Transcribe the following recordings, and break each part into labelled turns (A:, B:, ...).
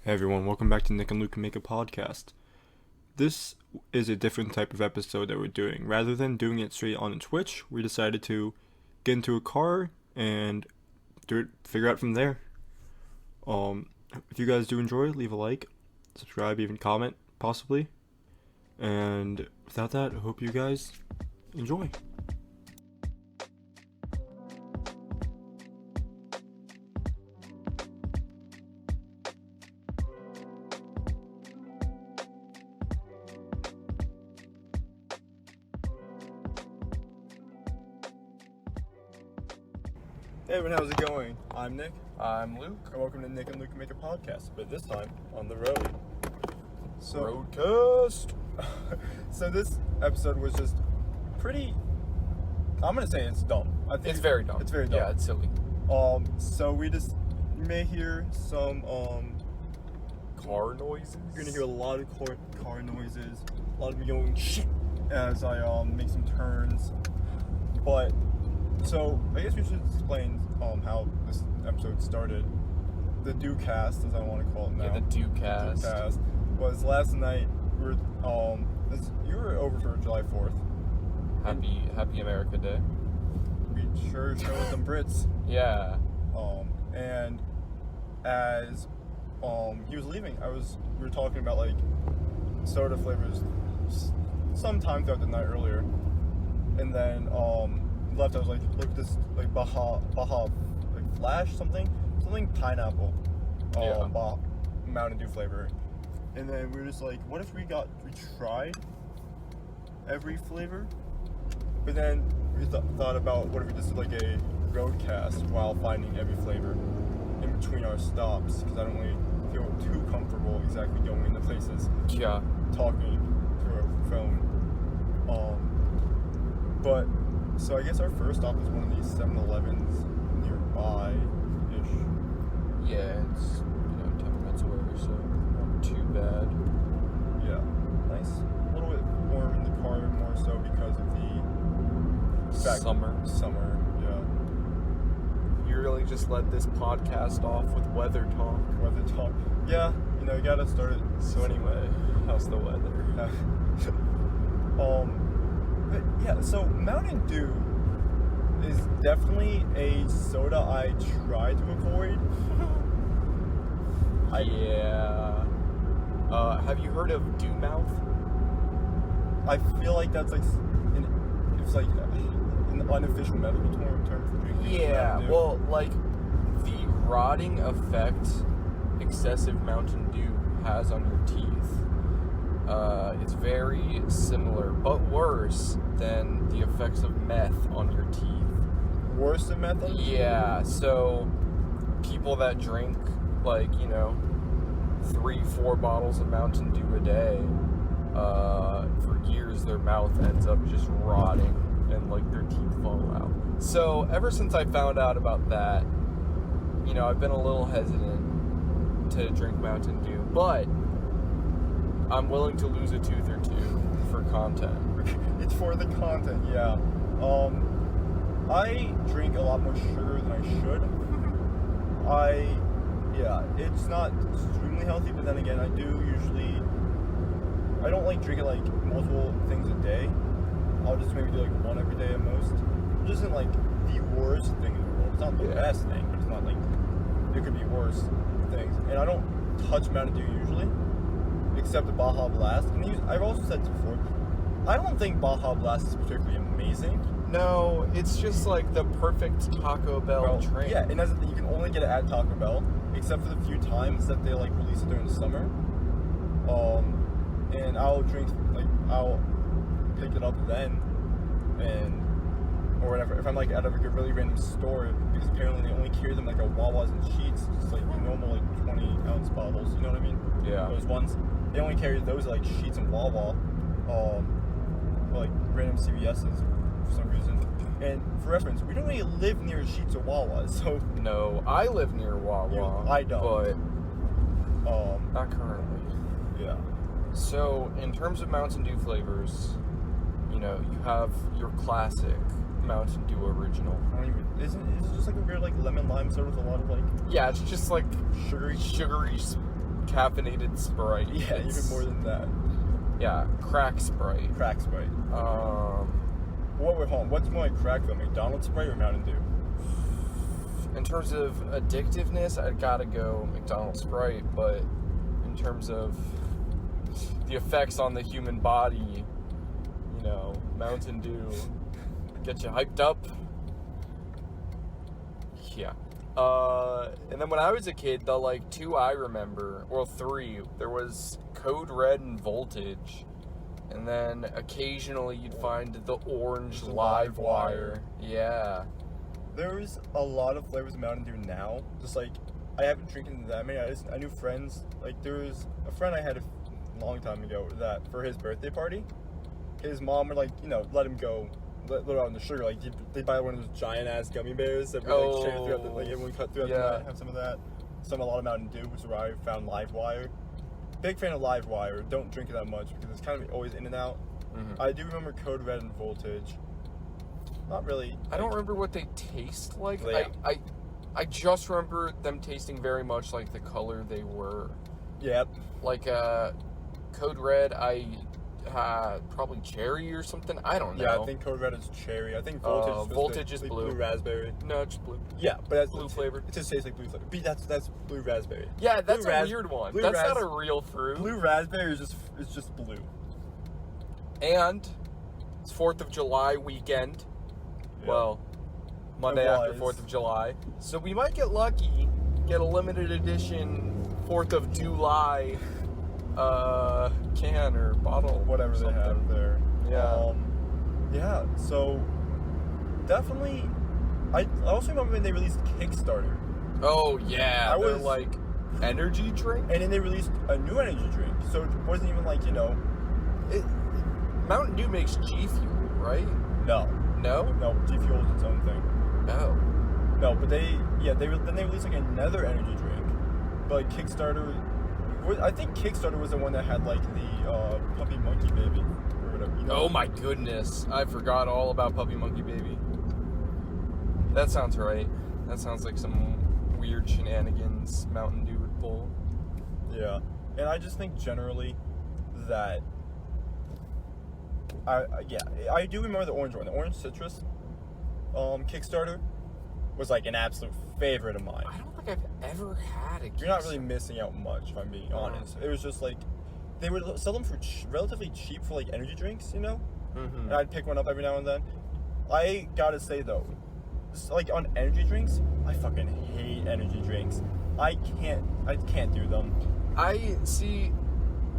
A: Hey everyone, welcome back to Nick and Luke Make a Podcast. This is a different type of episode that we're doing. Rather than doing it straight on Twitch, we decided to get into a car and figure out from there. If you guys do enjoy, leave a like, subscribe, even comment, possibly. And without that, I hope you guys enjoy. Hey everyone, how's it going? I'm Nick.
B: I'm Luke.
A: And welcome to Nick and Luke Make a Podcast, but this time on the road.
B: Roadcast.
A: So this episode was just pretty, I'm going to say it's dumb. I think
B: It's very dumb.
A: It's very dumb.
B: Yeah, it's silly.
A: So you may hear some,
B: Car noises.
A: you're going to hear a lot of car noises, a lot of me going shit as I make some turns. But, so I guess we should explain how this episode started. The Dewcast, as I want to call it now.
B: Yeah, the Dewcast.
A: Was last night. You were over for July 4th.
B: Happy America Day.
A: We sure showed them Brits.
B: Yeah.
A: And as he was leaving, we were talking about like soda flavors sometime throughout the night earlier, and then left. I was like, look, this like Baja like Flash something pineapple,
B: Yeah.
A: Mountain Dew flavor, and then we were just like, what if we tried every flavor, but then we thought about what if we just did like a roadcast while finding every flavor in between our stops, because I don't really feel too comfortable exactly going into places
B: Yeah.
A: talking through a phone. But so I guess our first stop is one of these 7-Elevens nearby-ish.
B: Yeah, it's 10 minutes away or so. Not too bad.
A: Yeah, nice. A little bit warm in the car, more so because of the
B: Summer.
A: Yeah.
B: You really just let this podcast off with weather talk.
A: Weather talk. Yeah, you gotta start it.
B: So anyway, how's the weather?
A: But yeah, so Mountain Dew is definitely a soda I try to avoid.
B: Yeah. Have you heard of Dew Mouth?
A: I feel like that's like it's like an unofficial medical term for drinking.
B: Yeah,
A: Mountain Dew.
B: well, like, the rotting effect excessive Mountain Dew has on your teeth, it's very similar, but worse than the effects of meth on your teeth.
A: Worse than meth?
B: Yeah, so people that drink, like, 3-4 bottles of Mountain Dew a day, for years their mouth ends up just rotting and like their teeth fall out. So ever since I found out about that, I've been a little hesitant to drink Mountain Dew, but I'm willing to lose a tooth or two for content.
A: It's for the content, yeah. I drink a lot more sugar than I should. It's not extremely healthy, but then again, I don't like drinking like multiple things a day. I'll just maybe do like one every day at most. Which isn't like the worst thing in the world. It's not the best thing, but it's not like, it could be worse things. And I don't touch Mountain Dew usually, except the Baja Blast. And I've also said this before, I don't think Baja Blast is particularly amazing.
B: No, it's just like the perfect Taco Bell drink.
A: Yeah, and you can only get it at Taco Bell, except for the few times that they like release it during the summer. And I'll pick it up then, or whatever. If I'm like at a really random store, because apparently they only carry them like a Wawa's and Sheets, just like normal like 20-ounce bottles. You know what I mean?
B: Yeah.
A: Those ones, they only carry those like Sheets and Wawa, or like random CVS's for some reason. And for reference, we don't really live near Sheets or Wawa, so.
B: No, I live near Wawa.
A: I don't.
B: But not currently.
A: Yeah.
B: So, in terms of Mountain Dew flavors, you have your classic Mountain Dew original.
A: Is it just like a weird like lemon lime soda with a lot of like
B: Yeah, it's just like
A: sugary
B: caffeinated Sprite.
A: Yeah, even more than that.
B: Yeah, crack Sprite.
A: Crack Sprite. What's more like crack though, McDonald's Sprite or Mountain Dew?
B: In terms of addictiveness, I'd gotta go McDonald's Sprite, but in terms of the effects on the human body, you know, Mountain Dew get you hyped up. Yeah. And then when I was a kid, the like two I remember, well, three, there was Code Red and Voltage, and then occasionally you'd find the orange Live Wire. Yeah.
A: There's a lot of flavors of Mountain Dew now. Just like, I haven't drinking that many. I knew friends, like there was a friend I had a long time ago that for his birthday party, his mom would like, you know, let him go, let out in the sugar. Like they buy one of those giant ass gummy bears that would like share throughout the, like everyone cut throughout the night, have some of that. A lot of Mountain Dew, which is where I found Live Wire. Big fan of Live Wire. Don't drink it that much because it's kind of always in and out. Mm-hmm. I do remember Code Red and Voltage. Not really.
B: I don't remember what they taste like.
A: Yeah.
B: I just remember them tasting very much like the color they were.
A: Yep.
B: Like Code Red, I probably cherry or something. I don't know.
A: Yeah, I think Code Red is cherry. I think Voltage
B: is
A: like
B: blue.
A: Blue raspberry.
B: No, it's blue.
A: Yeah, but that's
B: blue flavor.
A: It just tastes like blue flavor. That's blue raspberry.
B: Yeah, that's a weird one. That's not a real fruit.
A: Blue raspberry is just blue.
B: And it's 4th of July weekend. Yeah. Well, Monday after 4th of July. So we might get lucky, get a limited edition 4th of July can or bottle.
A: Whatever they have there.
B: Yeah.
A: Yeah, so definitely. I also remember when they released Kickstarter.
B: Oh, yeah. They're like energy drink?
A: And then they released a new energy drink. So it wasn't even like, you know.
B: Mountain Dew makes G Fuel, right?
A: No.
B: No?
A: No, G Fuel is its own thing.
B: Oh.
A: No, but they released like another energy drink. But like Kickstarter, I think Kickstarter was the one that had like the Puppy Monkey Baby or whatever. You know?
B: Oh my goodness, I forgot all about Puppy Monkey Baby. That sounds right. That sounds like some weird shenanigans Mountain Dew would pull.
A: Yeah, and I just think generally that I do remember the orange one, the orange citrus Kickstarter was like an absolute favorite of mine.
B: I don't think I've ever had a Kickstarter.
A: You're not really missing out much, if I'm being honest. It was just like they would sell them for relatively cheap for like energy drinks, you know. Mm-hmm. And I'd pick one up every now and then. I gotta say though, like on energy drinks, I fucking hate energy drinks. I can't do them. I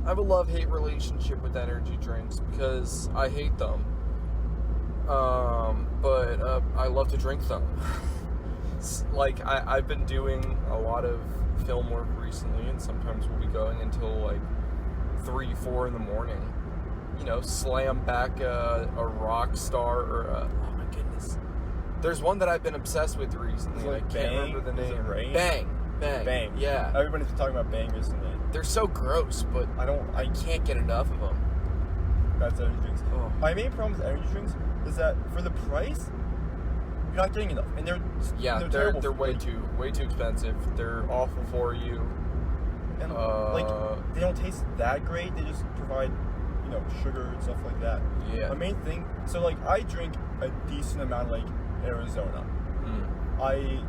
A: have a love-hate relationship with energy drinks because I hate them. But I love to drink them. Like, I've been doing a lot of film work recently, and sometimes we'll be going until like 3, 4 in the morning. You know, slam back a rock star or oh my goodness. There's one that I've been obsessed with recently. Like
B: I can't remember the name. Bang. Yeah.
A: Everybody's been talking about Bang recently.
B: They're so gross, but I can't get enough of them.
A: That's energy drinks.
B: Oh.
A: My main problem with energy drinks is that for the price, you're not getting enough, and they're
B: way too expensive. They're awful for you,
A: and like they don't taste that great. They just provide, you know, sugar and stuff like that.
B: Yeah.
A: My main thing, so like I drink a decent amount of like Arizona. I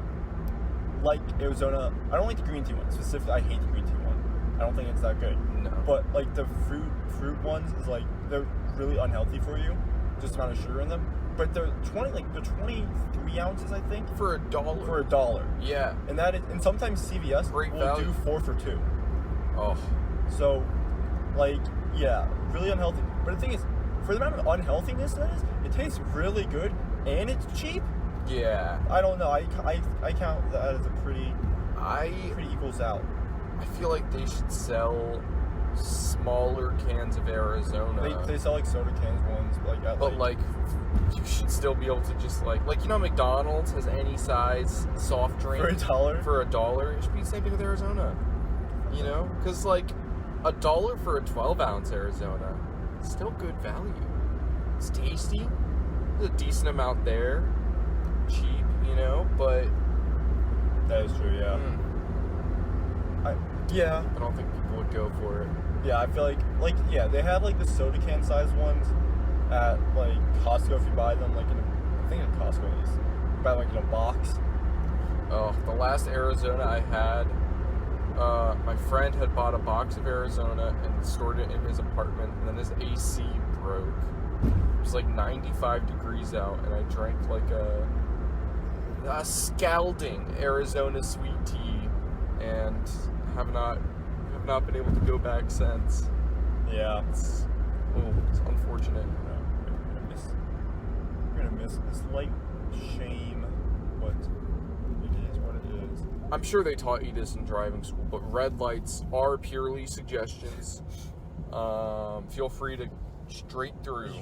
A: like Arizona. I don't like the green tea one specifically. I hate the green tea one. I don't think it's that good.
B: No.
A: But like the fruit ones is like they're really unhealthy for you. Just the amount of sugar in them. But they're 23 ounces, I think.
B: For $1.
A: For $1.
B: Yeah.
A: And sometimes CVS will do 4 for $2.
B: Oh.
A: So, like, yeah, really unhealthy. But the thing is, for the amount of unhealthiness that is, it tastes really good and it's cheap.
B: Yeah.
A: I don't know. I count that as a pretty equals out.
B: I feel like they should sell smaller cans of Arizona.
A: They sell like soda cans ones,
B: like you should still be able to just like you know McDonald's has any size soft drink
A: for $1.
B: For $1, it should be the same thing with Arizona. You know, because like $1 for a 12-ounce Arizona, is still good value. It's tasty. There's a decent amount there. Cheap, you know, but
A: that is true. Yeah. Yeah.
B: I don't think people would go for it.
A: Yeah, I feel yeah, they have like the soda can size ones at like Costco if you buy them like I think in Costco at least. You buy like in a box.
B: Oh, the last Arizona I had, my friend had bought a box of Arizona and stored it in his apartment, and then his AC broke. It was like 95 degrees out, and I drank like a scalding Arizona sweet tea, and have not been able to go back since.
A: Yeah.
B: It's unfortunate.
A: We're gonna miss this light shame, but it is what it is.
B: I'm sure they taught you this in driving school, but red lights are purely suggestions. Feel free to straight through.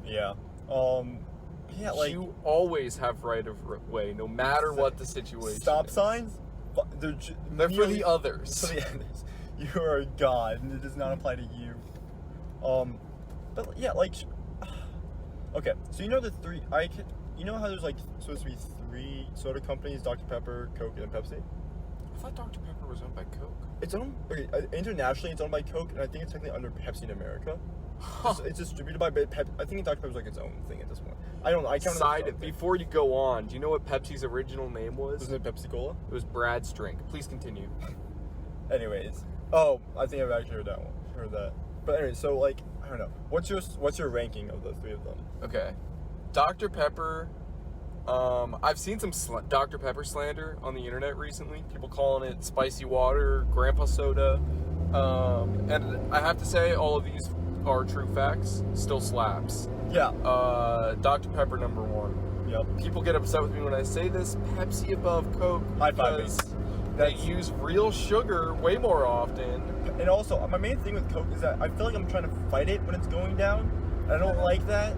A: Yeah. Yeah, like
B: you always have right of way, no matter what the situation.
A: Stop
B: is.
A: signs, they're
B: for the others.
A: For the others. You are a god, and it does not apply to you. But yeah, like, okay. So you know the three. You know how there's like supposed to be 3 soda companies: Dr. Pepper, Coke, and Pepsi.
B: I thought Dr. Pepper was owned by Coke.
A: It's owned internationally. It's owned by Coke, and I think it's technically under Pepsi in America.
B: Huh.
A: It's distributed by Pepsi. I think Dr. Pepper's like its own thing at this point. I don't know. I can't.
B: Before you go on, do you know what Pepsi's original name was?
A: Wasn't it Pepsi Cola?
B: It was Brad's Drink. Please continue.
A: Anyways, I think I've actually heard that. But anyway, so like, I don't know. What's your ranking of the 3 of them?
B: Okay, Dr. Pepper. I've seen some Dr. Pepper slander on the internet recently. People calling it spicy water, grandpa soda. And I have to say, all of these are true facts. Still slaps.
A: Yeah.
B: Dr. Pepper number 1.
A: Yep.
B: People get upset with me when I say this. Pepsi above Coke.
A: High five me.
B: They use real sugar way more often.
A: And also, my main thing with Coke is that I feel like I'm trying to fight it when it's going down. And I don't like that.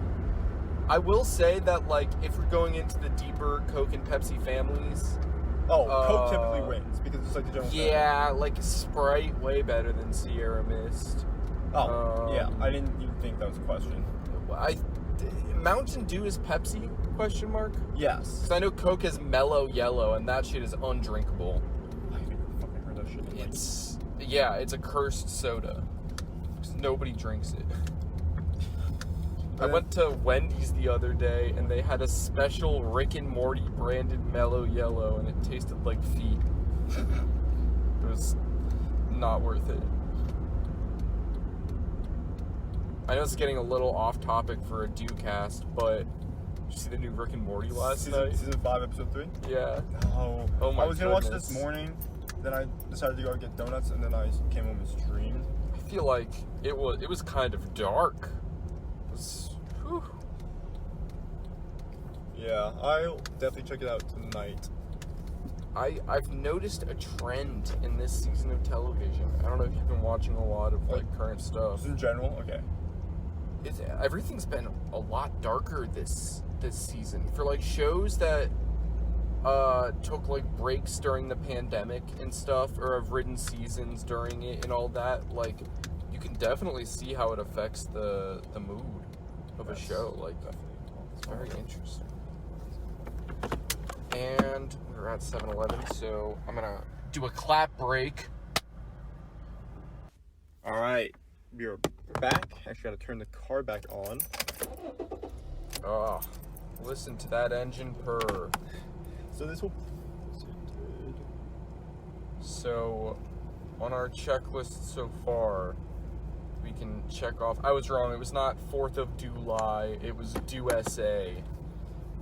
B: I will say that, like, if we're going into the deeper Coke and Pepsi families...
A: Coke typically wins, because it's like the general...
B: Yeah, like Sprite, way better than Sierra Mist.
A: Yeah, I didn't even think that was a question.
B: Mountain Dew is Pepsi, question mark?
A: Yes.
B: Because I know Coke has Mellow Yellow, and that shit is undrinkable.
A: I haven't fucking heard that shit.
B: It's a cursed soda. Because nobody drinks it. I went to Wendy's the other day, and they had a special Rick and Morty branded Mellow Yellow, and it tasted like feet. It was not worth it. I know it's getting a little off topic for a Dewcast, but did you see the new Rick and Morty last night?
A: Season 5, episode 3?
B: Yeah.
A: No.
B: Oh my
A: I was gonna watch it
B: goodness.
A: this morning, then I decided to go get donuts, and then I came home and streamed.
B: I feel like it was kind of dark. It was, whew.
A: Yeah, I'll definitely check it out tonight.
B: I've noticed a trend in this season of television. I don't know if you've been watching a lot of like current stuff.
A: Just in general, okay.
B: Everything's been a lot darker this season for like shows that took like breaks during the pandemic and stuff, or have ridden seasons during it and all that. Like, you can definitely see how it affects the mood of a show. Like, it's very interesting. And we're at 7-Eleven, so I'm gonna do a clap break.
A: All right, we are back. Actually, gotta turn the car back on.
B: Oh, listen to that engine purr.
A: So this will...
B: So, on our checklist so far, we can check off... I was wrong, it was not 4th of July, it was Dew-SA.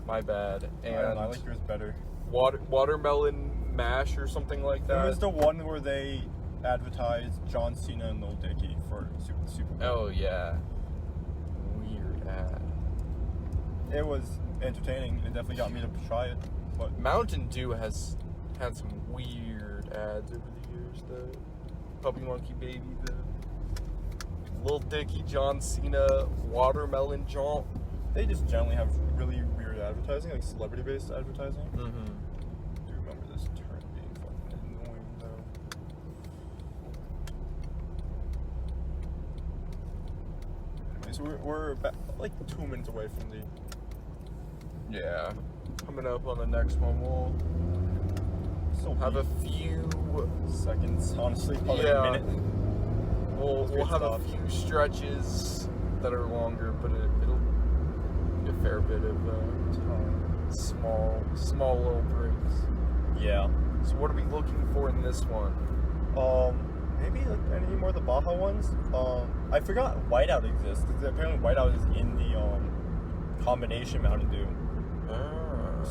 B: My bad. And
A: I like yours better.
B: Watermelon mash or something like that.
A: It was the one where they advertised John Cena and Lil Dicky for Super Bowl.
B: Oh, yeah. Weird ad.
A: It was entertaining. It definitely got me to try it. But
B: Mountain Dew has had some weird ads over the years. The Puppy Monkey Baby, the Lil Dicky, John Cena, Watermelon Jaunt.
A: they just generally have really weird advertising, like celebrity-based advertising.
B: Mm-hmm.
A: I do remember this turn being fucking annoying, though. Anyway, so we're about, like 2 minutes away from the...
B: Yeah. Coming up on the next one, we'll
A: still
B: have
A: be
B: a few
A: seconds, honestly, probably
B: Yeah.
A: a minute.
B: We'll have
A: stop.
B: a few stretches that are longer, but it'll be a fair bit of small little breaks.
A: Yeah.
B: So what are we looking for in this one?
A: Maybe like any more of the Baja ones. I forgot Whiteout exists. Apparently Whiteout is in the combination Mountain Dew.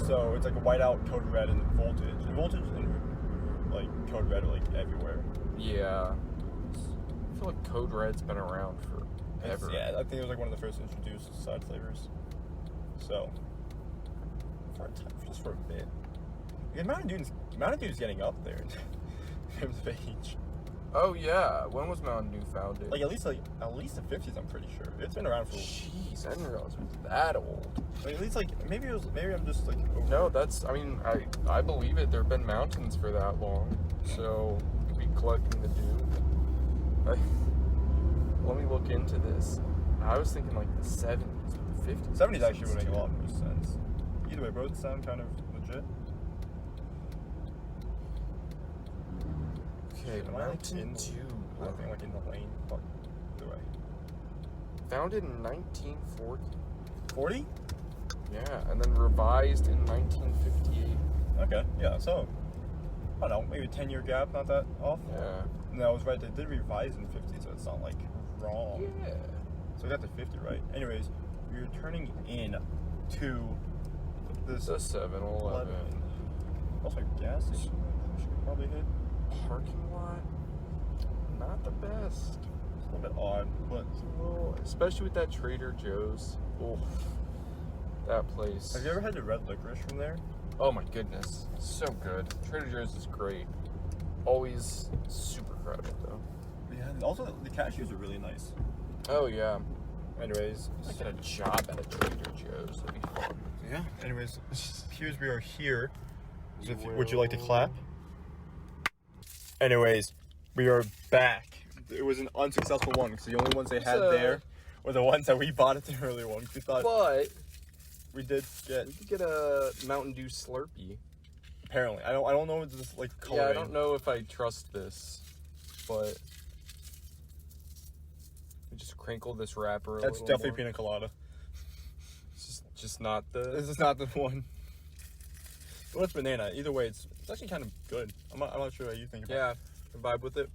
A: So it's like a Whiteout, Code Red, and Voltage. And Voltage and like Code Red are like everywhere.
B: Yeah. I feel like Code Red's been around for ever.
A: Yeah, I think it was like one of the first introduced side flavors. So just for a bit. Because Mountain Dew's getting up there in terms of age.
B: Oh yeah, when was Mountain Dew founded?
A: Like at least the 50s, I'm pretty sure. It's been around for.
B: Jeez, I didn't realize it was that old.
A: Like at least like maybe I'm just like over
B: No,
A: it.
B: that's. I mean, I believe it. There've been mountains for that long, so we could be collecting the dew. Let me look into this. I was thinking like the 70s, but the 50s.
A: 70s actually would make a lot more sense. Either way, both sound kind of legit.
B: Okay,
A: Am I, like,
B: Mountain
A: in-
B: Dew.
A: I think like in the lane. Fuck. Either way.
B: Founded in 1940.
A: 40?
B: Yeah, and then revised in 1958.
A: Okay, yeah, so I don't know, maybe a 10-year gap, not that off.
B: Yeah.
A: No, I was right, they did revise in 50, so it's not like wrong.
B: Yeah.
A: So we got the 50 right. Anyways, we were turning in to this
B: The 7-Eleven.
A: Also, gas station. We should probably hit.
B: Parking lot. Not the best.
A: It's a little bit odd, but
B: It's a little, especially with that Trader Joe's. Oh, that place.
A: have you ever had the red licorice from there?
B: Oh my goodness, so good. Trader Joe's is great. Always super crowded though.
A: Yeah. Also, the cashews are really nice.
B: Oh yeah.
A: Anyways,
B: I get a job at a Trader Joe's. That'd be fun.
A: yeah. Anyways, here's we are here. So would you like to clap? Anyways, we are back. It was an unsuccessful one because the only ones they had
B: So-
A: there were the ones that we bought at the earlier one. We thought
B: But
A: we did get.
B: we could get a Mountain Dew Slurpee.
A: Apparently, I don't know what this like coloring.
B: Yeah, I don't know if I trust this, but we just crinkle this wrapper.
A: That's
B: a little
A: definitely
B: more.
A: pina colada.
B: It's just not the.
A: This is not the one. Well, it's banana. Either way, it's actually kind of good. I'm not sure how you think about
B: Yeah, I vibe with it.
A: it.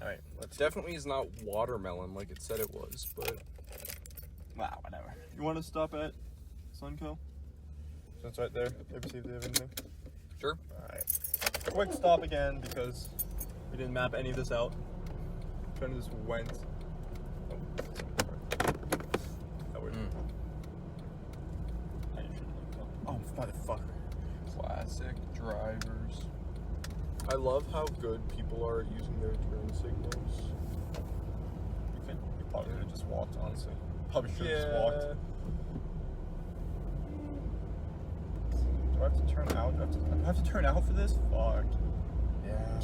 A: All right, let's.
B: Definitely is not watermelon like it said it was, but
A: Wow, whatever. You want to stop at Sunco? So it's right there. Maybe see if they have anything.
B: sure.
A: All right. Quick stop again because we didn't map any of this out. Kind of just went. Oh, that weird. I usually look up. Oh, motherfucker.
B: Classic drivers. I love how good people are at using their turn signals.
A: You probably could have just walked, honestly. Probably should have just walked. Do I have to turn out? Do I have to turn out for this? Fuck.
B: Yeah.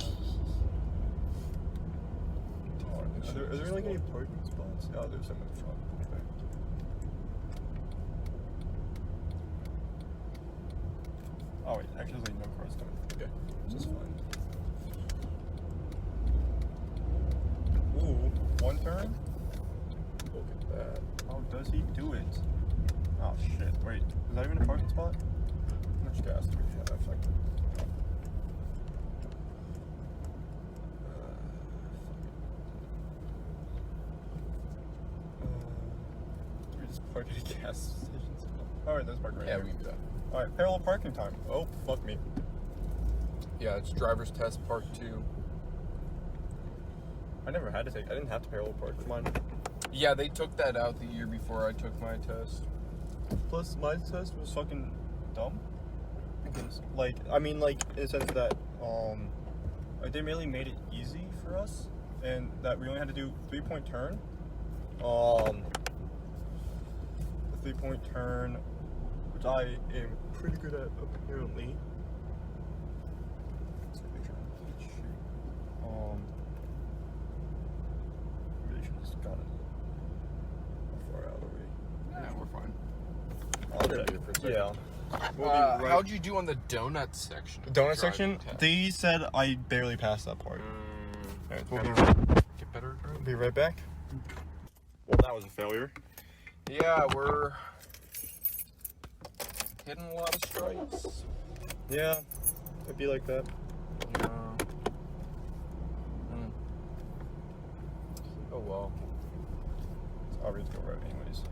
A: Are there like any parking spots? Oh, there's some in the front. Okay. Oh wait, actually there's like no cars coming. Okay, which is fine. Ooh, one turn?
B: Look at that.
A: How does he do it? Oh shit, wait, is that even a parking spot? How much gas do we have? Fuck. We just park at a gas station. Alright, there's park right
B: Yeah,
A: here.
B: we can do that.
A: Alright, parallel parking time. Oh, fuck me.
B: Yeah, it's driver's test part 2.
A: I didn't have to parallel park for mine.
B: Yeah, they took that out the year before I took my test.
A: Plus, my test was fucking dumb. Like, I mean, like, in the sense that, like, they really made it easy for us, and that we only had to do 3-point turn. The 3-point turn, which I am pretty good at, apparently. Let's see, make sure I'm not shooting. Really should have just gotten how far out are we?
B: Yeah, we're fine.
A: Okay.
B: Here for a second.
A: Yeah. We'll be right.
B: How'd you do on the donut section?
A: The donut section?
B: Test?
A: They said I barely passed that part. Alright, we'll
B: Get better.
A: be right back. Well, that was a failure.
B: Yeah, we're hitting a lot of strikes.
A: Yeah, it'd be like that.
B: Yeah. Oh well.
A: I'll read the right anyways.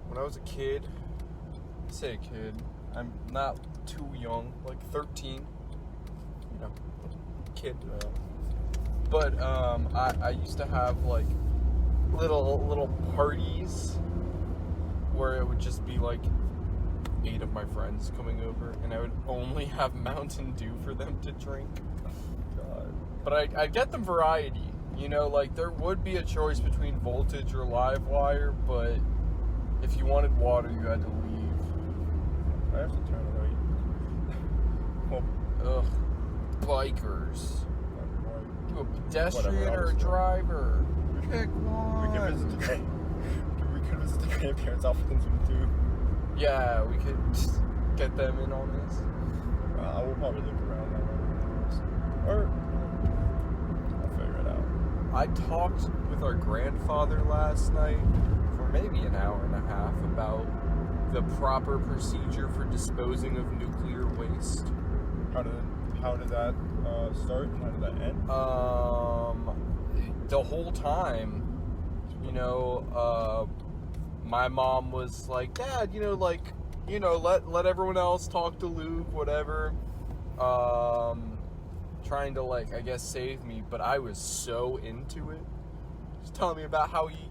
B: When I was a kid, I say a kid, I'm not too young, like 13. You know, kid. But I used to have like little parties where it would just be like 8 of my friends coming over, and I would only have Mountain Dew for them to drink.
A: God.
B: But I'd get them variety. You know, like there would be a choice between Voltage or Live Wire, but if you wanted water, you had to leave.
A: I have to turn right.
B: Ugh. Bikers. You a pedestrian
A: Whatever,
B: or a driver? Pick one.
A: We could visit the grandparents' office too.
B: Yeah, we could get them in on this.
A: I will probably look around now. Or I'll figure it out.
B: I talked with our grandfather last night for maybe an hour and a half about the proper procedure for disposing of nuclear waste.
A: How did that start and how did that end?
B: The whole time, you know, my mom was like, Dad, let everyone else talk to Luke, whatever. Trying to, like, I guess, save me, but I was so into it. Just telling me about how he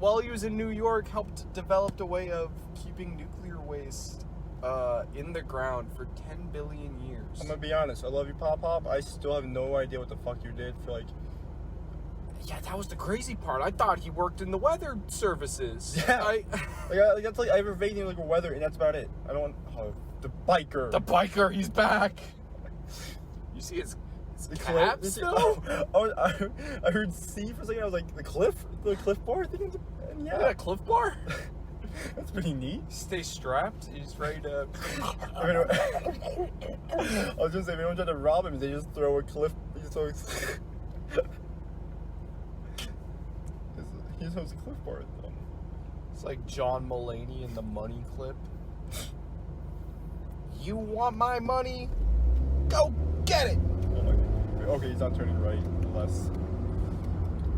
B: while he was in New York, helped develop a way of keeping nuclear waste in the ground for 10 billion years.
A: I'm gonna be honest, I love you, Pop. I still have no idea what the fuck you did for, like...
B: Yeah, that was the crazy part. I thought he worked in the weather services.
A: Yeah. That's like I have a vaguely like weather, and that's about it. I don't want the biker.
B: The biker, he's back. You see his caps though?
A: I heard C for a second. I was like the cliff bar thing. And yeah,
B: a cliff bar.
A: That's pretty neat.
B: Stay strapped. He's ready to.
A: I was just saying, if anyone tried to rob him, they just throw a cliff. He just has a cliff bar though.
B: It's like John Mulaney in the Money clip. You want my money? Go get it!
A: Oh my God. Okay, he's not turning right, unless...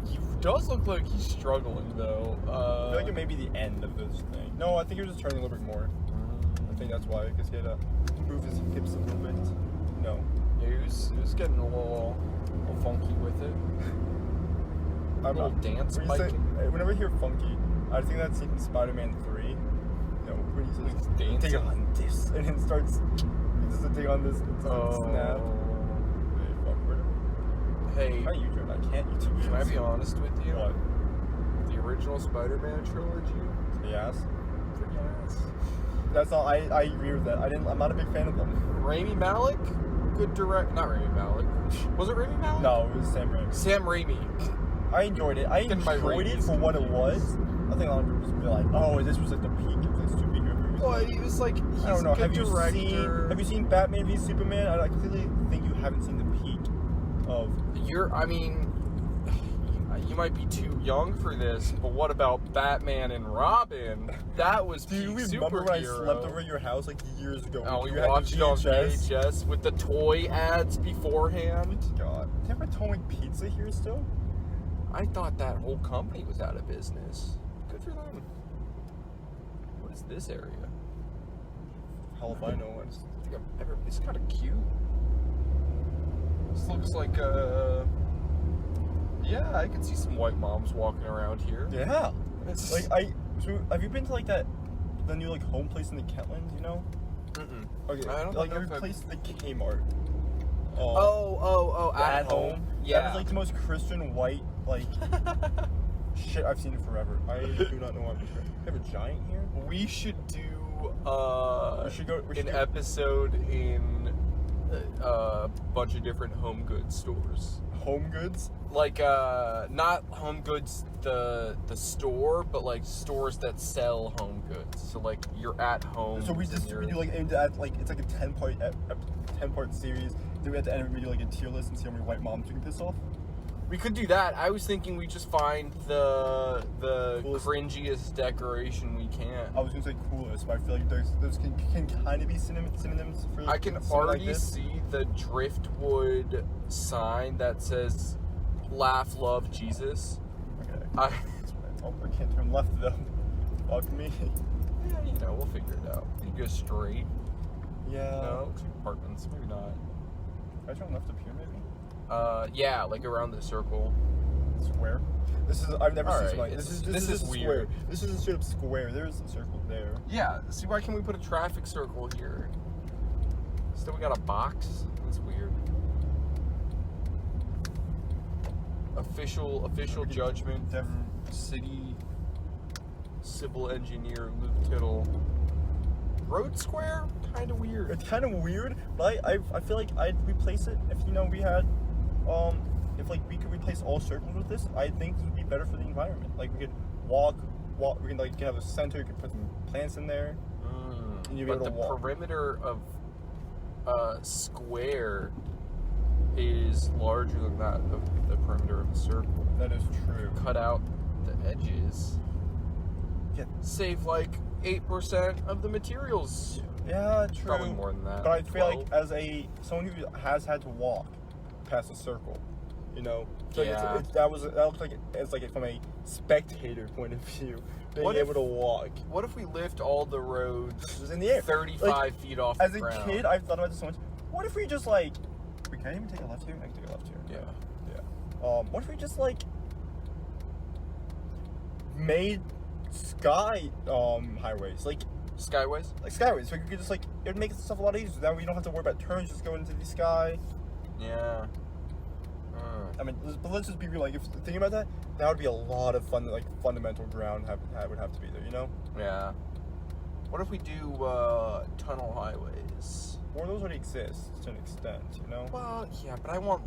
B: He does look like he's struggling, though.
A: I feel like it may be the end of this thing. No, I think he was just turning a little bit more. I think that's why, because he had to move his hips a little bit. No.
B: Yeah, he was getting a little funky with it. A little dance biking.
A: Whenever I hear funky, I think that scene in Spider-Man 3. No, when he says,
B: dancing
A: dig on this, and then starts, he does a dig on this, and snap.
B: Hey,
A: how you doing? I can't YouTube.
B: Can I be honest with you?
A: What?
B: The original Spider-Man trilogy?
A: Yes.
B: Pretty ass.
A: That's all. I agree with that. I'm not a big fan of them.
B: Rami Malek, good direct. Not Rami Malek. Was it Rami Malek?
A: No, it was Sam Raimi.
B: Sam Raimi.
A: I enjoyed it. I enjoyed it for what it was. I think a lot of people just be like, "Oh, this was like the peak of the superhero movies."
B: Well, he was like, he's
A: I don't know.
B: a good
A: Have you seen Batman v Superman? I clearly think you haven't seen the peak of.
B: You might be too young for this, but what about Batman and Robin? That was
A: Do you
B: peak
A: remember when I
B: superhero.
A: slept over at your house like years ago?
B: Oh, we watched it on VHS with the toy ads beforehand.
A: God, do you have a Atomic Pizza here still?
B: I thought that whole company was out of business. Good for them. What is this area?
A: Hell if I know.
B: It's kind of cute. This looks like yeah, I can see some white moms walking around here.
A: Yeah. So have you been to like the new like home place in the Kentlands? You know?
B: Mm-mm.
A: Okay.
B: I don't
A: like
B: know
A: every
B: if
A: place, the Kmart.
B: At home. Yeah.
A: That was like the most Christian white like shit I've seen in forever. I do not know why. We have a giant here.
B: We should do
A: we should go,
B: episode in a bunch of different home goods stores.
A: Home goods?
B: Like, not home goods the store, but like stores that sell home goods. So like you're at home.
A: So we do like aimed at like it's like a 10-part series. Then we at the end we do like a tier list and see how many white moms we can piss off.
B: We could do that. I was thinking we just find the
A: Coolest.
B: cringiest decoration we can.
A: I was gonna say coolest, but I feel like those can kind of be synonyms for.
B: I can
A: something
B: already
A: like this.
B: see the driftwood sign that says "Laugh, Love, Jesus."
A: Okay.
B: I
A: can't turn left though. Fuck me.
B: Yeah, you know, we'll figure it out. You go straight.
A: Yeah.
B: No, it looks like apartments. Maybe not.
A: Can I turn left up here maybe?
B: Yeah, like around the circle.
A: Square. This is I've never seen
B: Alright,
A: something like this. This is
B: weird.
A: Square. This is a straight up square. There's a circle there.
B: Yeah. See, why can't we put a traffic circle here? Still, we got a box. That's weird. Official judgment. City civil engineer Luke Tittle. Road square, kind of weird.
A: It's kind of weird, but I feel like I'd replace it if we had if like we could replace all circles with this. I think this would be better for the environment. Like we could walk. We can like have a center. You could put some plants in there. And you'd be
B: But
A: able to
B: the
A: walk.
B: perimeter of square is larger than that of the perimeter of a circle.
A: That is true.
B: Cut out the edges.
A: Yeah.
B: Save like 8% of the materials.
A: Yeah, true.
B: Probably more than that.
A: But I feel
B: 12.
A: like as someone who has had to walk past a circle, so
B: Yeah.
A: that looks like it's like from a spectator point of view, being
B: What if-
A: able to walk.
B: What if we lift all the roads
A: Just in the air.
B: 35
A: Like,
B: feet off
A: As
B: the
A: a
B: ground?
A: kid, I've thought about this so much. What if we just like? Wait, can I even take a left here? I can take a left here.
B: Yeah.
A: What if we just like made sky highways like
B: Skyways?
A: skyways? So we could just like it would make stuff a lot easier. That way you don't have to worry about turns. Just go into the sky.
B: Yeah.
A: I mean, but let's just be real. Like, if thinking about that, that would be a lot of fun. Like, fundamental ground would have to be there.
B: Yeah. What if we do tunnel highways?
A: Or those already exist to an extent.
B: Well, yeah, but I want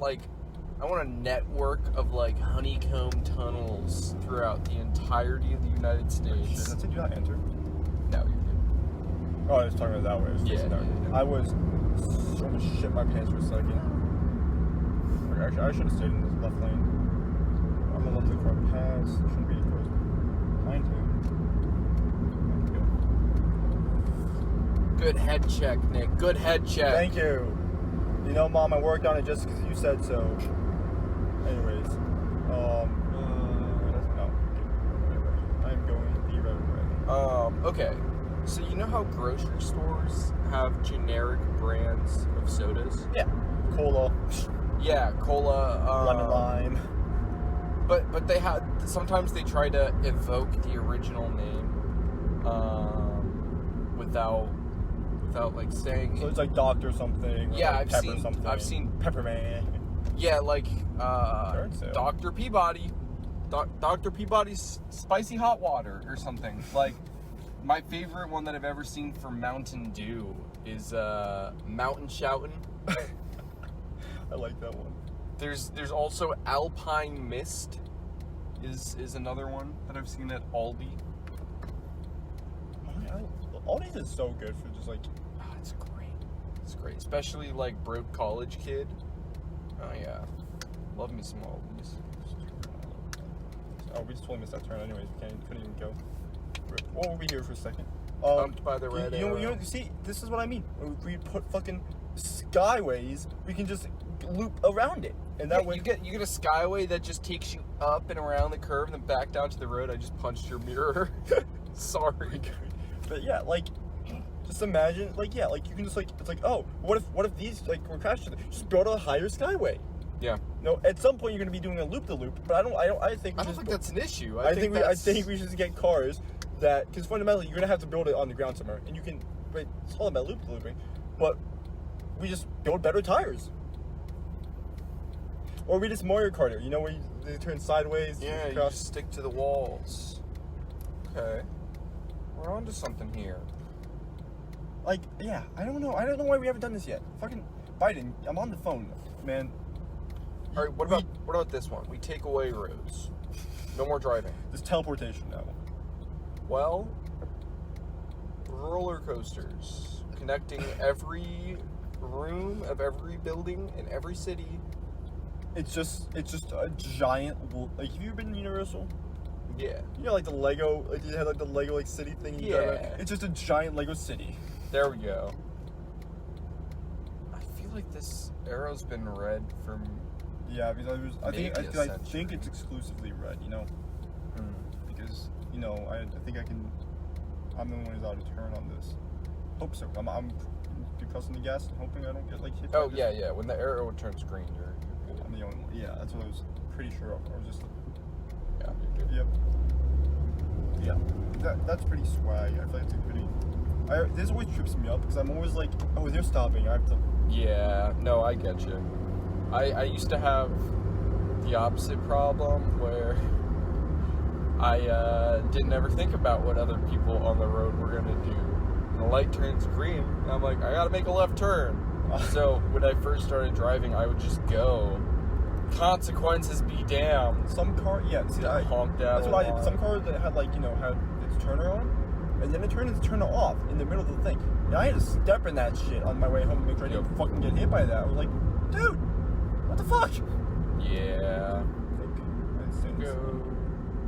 B: a network of like honeycomb tunnels throughout the entirety of the United States.
A: Shit, let's do not enter.
B: No, you're good.
A: Oh, I was talking about that way. I was
B: Yeah,
A: facing that way.
B: yeah.
A: I was almost shit my pants for a second. Actually, I should have stayed in this left lane. I'm gonna let the car pass. There shouldn't be any cars behind him.
B: Good head check, Nick. Good head check.
A: Thank you. Mom, I worked on it just because you said so. Anyways, no. I'm going the right way.
B: Okay. So you know how grocery stores have generic brands of sodas?
A: Yeah. Cola,
B: Yeah, cola,
A: lemon lime.
B: But they sometimes they try to evoke the original name, without like saying.
A: So it's like Dr. something. Or
B: Yeah,
A: like
B: I've
A: Pepper something.
B: seen
A: Pepperman.
B: Yeah, like
A: Yard sale.
B: Dr. Peabody, Dr. Peabody's spicy hot water or something. Like my favorite one that I've ever seen for Mountain Dew is Mountain Shoutin'.
A: I like that one.
B: There's also Alpine Mist is another one that I've seen at Aldi.
A: Aldi's is so good for just like.
B: Oh, it's great. It's great, especially like broke college kid. Oh yeah, love me some Aldi's.
A: Oh, we just totally missed that turn. Anyways, we couldn't even go. We'll be here for a second.
B: Bumped by the red arrow.
A: You see, this is what I mean. If we put fucking skyways, we can just loop around it, and that way
B: you get a skyway that just takes you up and around the curve and then back down to the road. I just punched your mirror. Sorry.
A: But yeah, like, just imagine, like, yeah, like you can just like, it's like, oh, what if these like were crashing? Just build a higher skyway.
B: Yeah.
A: No, at some point you're going to be doing a loop the loop, but I think
B: that's an issue.
A: I think we should just get cars that, because fundamentally you're going to have to build it on the ground somewhere, and you can. But it's all about loop the looping, but we just build better tires. Or we just Mario Kart it, where they turn sideways.
B: Yeah, you just stick to the walls. Okay. We're on to something here.
A: Like, yeah, I don't know why we haven't done this yet. Fucking, Biden, I'm on the phone, man.
B: All right, what about this one? We take away roads. No more driving.
A: There's teleportation now.
B: Well, roller coasters connecting every room of every building in every city.
A: It's just a giant. Like, have you ever been to Universal?
B: Yeah.
A: You know, like the Lego, like you had like the Lego like city thing.
B: Yeah.
A: It's just a giant Lego city.
B: There we go. I feel like this arrow's been red from.
A: Yeah, because I think it's
B: century.
A: exclusively red. You know, because you know I think I'm the one who's out of turn on this. Hope so. I'm depressing the gas and hoping I don't get like hit.
B: Oh yeah. When the arrow turns green, you're good.
A: I'm the only one. Yeah, that's what I was pretty sure of. I was just.
B: Yeah, you're good.
A: Yep. Yeah, that's pretty swag. I feel like it's a pretty. This always trips me up because I'm always like, oh, they're stopping. I have to.
B: Yeah, no, I get you. I used to have the opposite problem where I didn't ever think about what other people on the road were gonna do. And the light turns green, and I'm like, I gotta make a left turn. So when I first started driving, I would just go. Consequences be damned.
A: Some car, yeah. See, I
B: honked out.
A: That's what I did. Some cars that had like had its turner on, and then it turned its turner off in the middle of the thing. And I had to step in that shit on my way home to make sure I didn't fucking get hit by that. I was like, dude, what the fuck?
B: Yeah.
A: Go.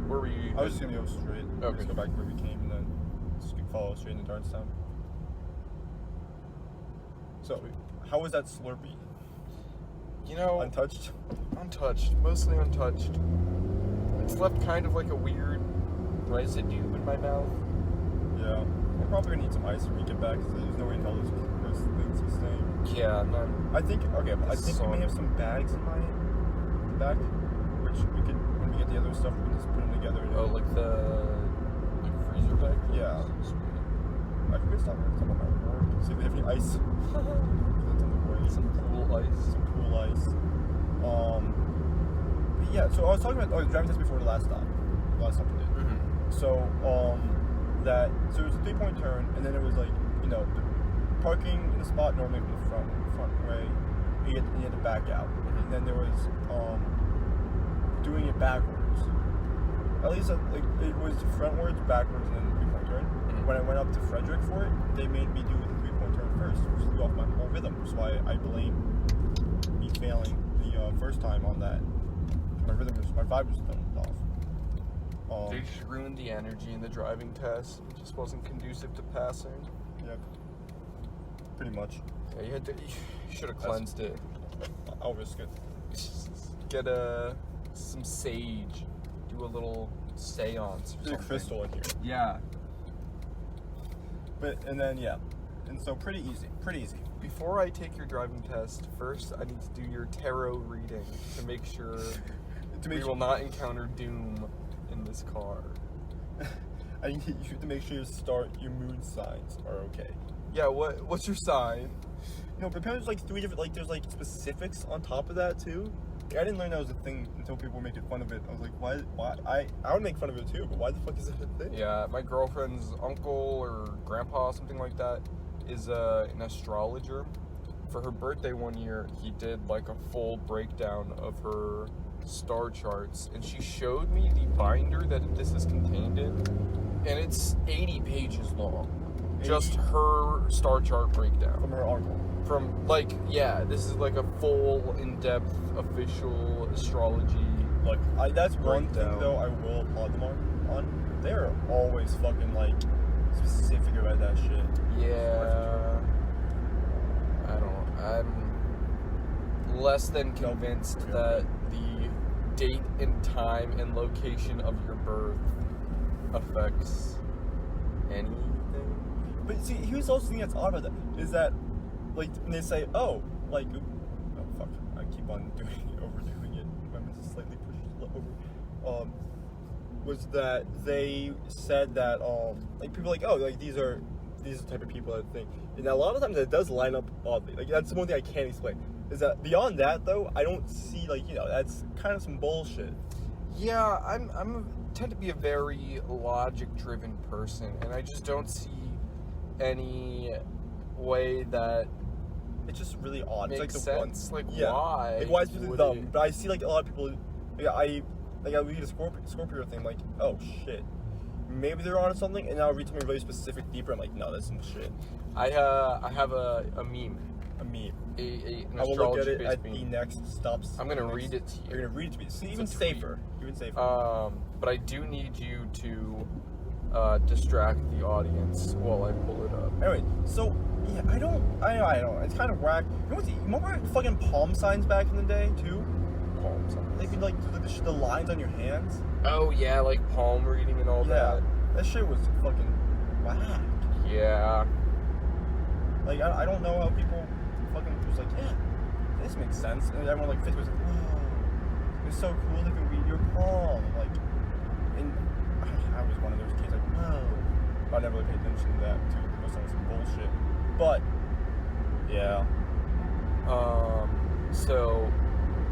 B: Where were you?
A: I was just gonna go straight.
B: Okay.
A: Just go back where we came and then just follow straight into Darnstown. So, how was that Slurpee?
B: You know,
A: Untouched?
B: Untouched, mostly untouched. It's left kind of like a weird residue in my mouth.
A: Yeah. We're probably gonna need some ice when we get back because there's no way in hell those things are staying.
B: Yeah, none.
A: I think we may have some bags in the back, which we could, when we get the other stuff, we can just put them together.
B: Oh, like the freezer bag?
A: Yeah. I could stop on my board, see if they have any ice. That's on the way.
B: Some cool ice.
A: But yeah, so I was talking about driving test before the last stop we did.
B: Mm-hmm.
A: So it was a 3-point turn, and then it was like, the parking in the spot normally from the front way, you had to back out, and then there was doing it backwards. At least it was frontwards, backwards, and then the 3-point turn. Mm-hmm. When I went up to Frederick for it, they made me do the 3-point turn first, which threw off my whole rhythm, which is why I blame me failing the first time on that. My vibe was thrown off.
B: They just ruined the energy in the driving test. It just wasn't conducive to passing.
A: Yep. Pretty much.
B: Yeah, you should have cleansed it.
A: I'll risk it.
B: Get some sage. Do a little seance or
A: There's
B: something.
A: a crystal in here.
B: Yeah.
A: And so pretty easy.
B: Before I take your driving test, first I need to do your tarot reading to make sure we will not encounter doom in this car.
A: I need you to make sure your mood signs are okay.
B: Yeah, what's your sign?
A: But apparently there's 3 different, there's specifics on top of that too. I didn't learn that was a thing until people were making fun of it. I was like, why? I would make fun of it too, but why the fuck is it a thing?
B: Yeah, my girlfriend's uncle or grandpa, something like that, is an astrologer. For her birthday one year, he did a full breakdown of her star charts, and she showed me the binder that this is contained in, and it's 80 pages long. 80? Just her star chart breakdown.
A: From her uncle.
B: This is a full, in-depth, official astrology.
A: Look, that's one
B: breakdown.
A: thing though I will applaud them on. They're always fucking specific about that shit.
B: Yeah. I'm less than convinced that the date and time and location of your birth affects anything.
A: But see, here's also the thing that's odd about that, is that, when they say, oh fuck, I keep on overdoing it, I'm just slightly pushed over, was that they said that, people these are the type of people that think, and a lot of times it does line up oddly, that's one thing I can't explain, is that beyond that though, I don't see, that's kind of some bullshit.
B: Yeah, I tend to be a very logic-driven person, and I just don't see any way that
A: it's just really odd.
B: Makes
A: it's like the
B: sense.
A: one.
B: Like,
A: Yeah.
B: why?
A: Like, why is it
B: would
A: dumb?
B: it?
A: But I see like a lot of people. I read a Scorpio thing. I'm like, oh shit, maybe they're onto something. And now I read something really specific, deeper. I'm like, no, that's some shit.
B: I have a meme.
A: A meme.
B: An
A: I will look at it
B: astrology-based
A: at
B: meme.
A: the next stops.
B: I'm gonna read it to you.
A: You're gonna read it to me. See,
B: It's
A: even
B: a tweet.
A: safer. Even safer.
B: But I do need you to distract the audience while I pull it up.
A: Anyway, so yeah, I know. It's kind of whack. You remember fucking palm signs back in the day too?
B: Palm signs.
A: They could like do the lines on your hands.
B: Oh yeah, like palm reading and all that.
A: That shit was fucking whack.
B: Yeah.
A: Like I don't know how people fucking was like, yeah, this makes sense, and everyone like was like, whoa, it's so cool they can read your palm. Like, and I was one of those kids like, whoa. But I never really paid attention to that too. It was some bullshit. But yeah.
B: So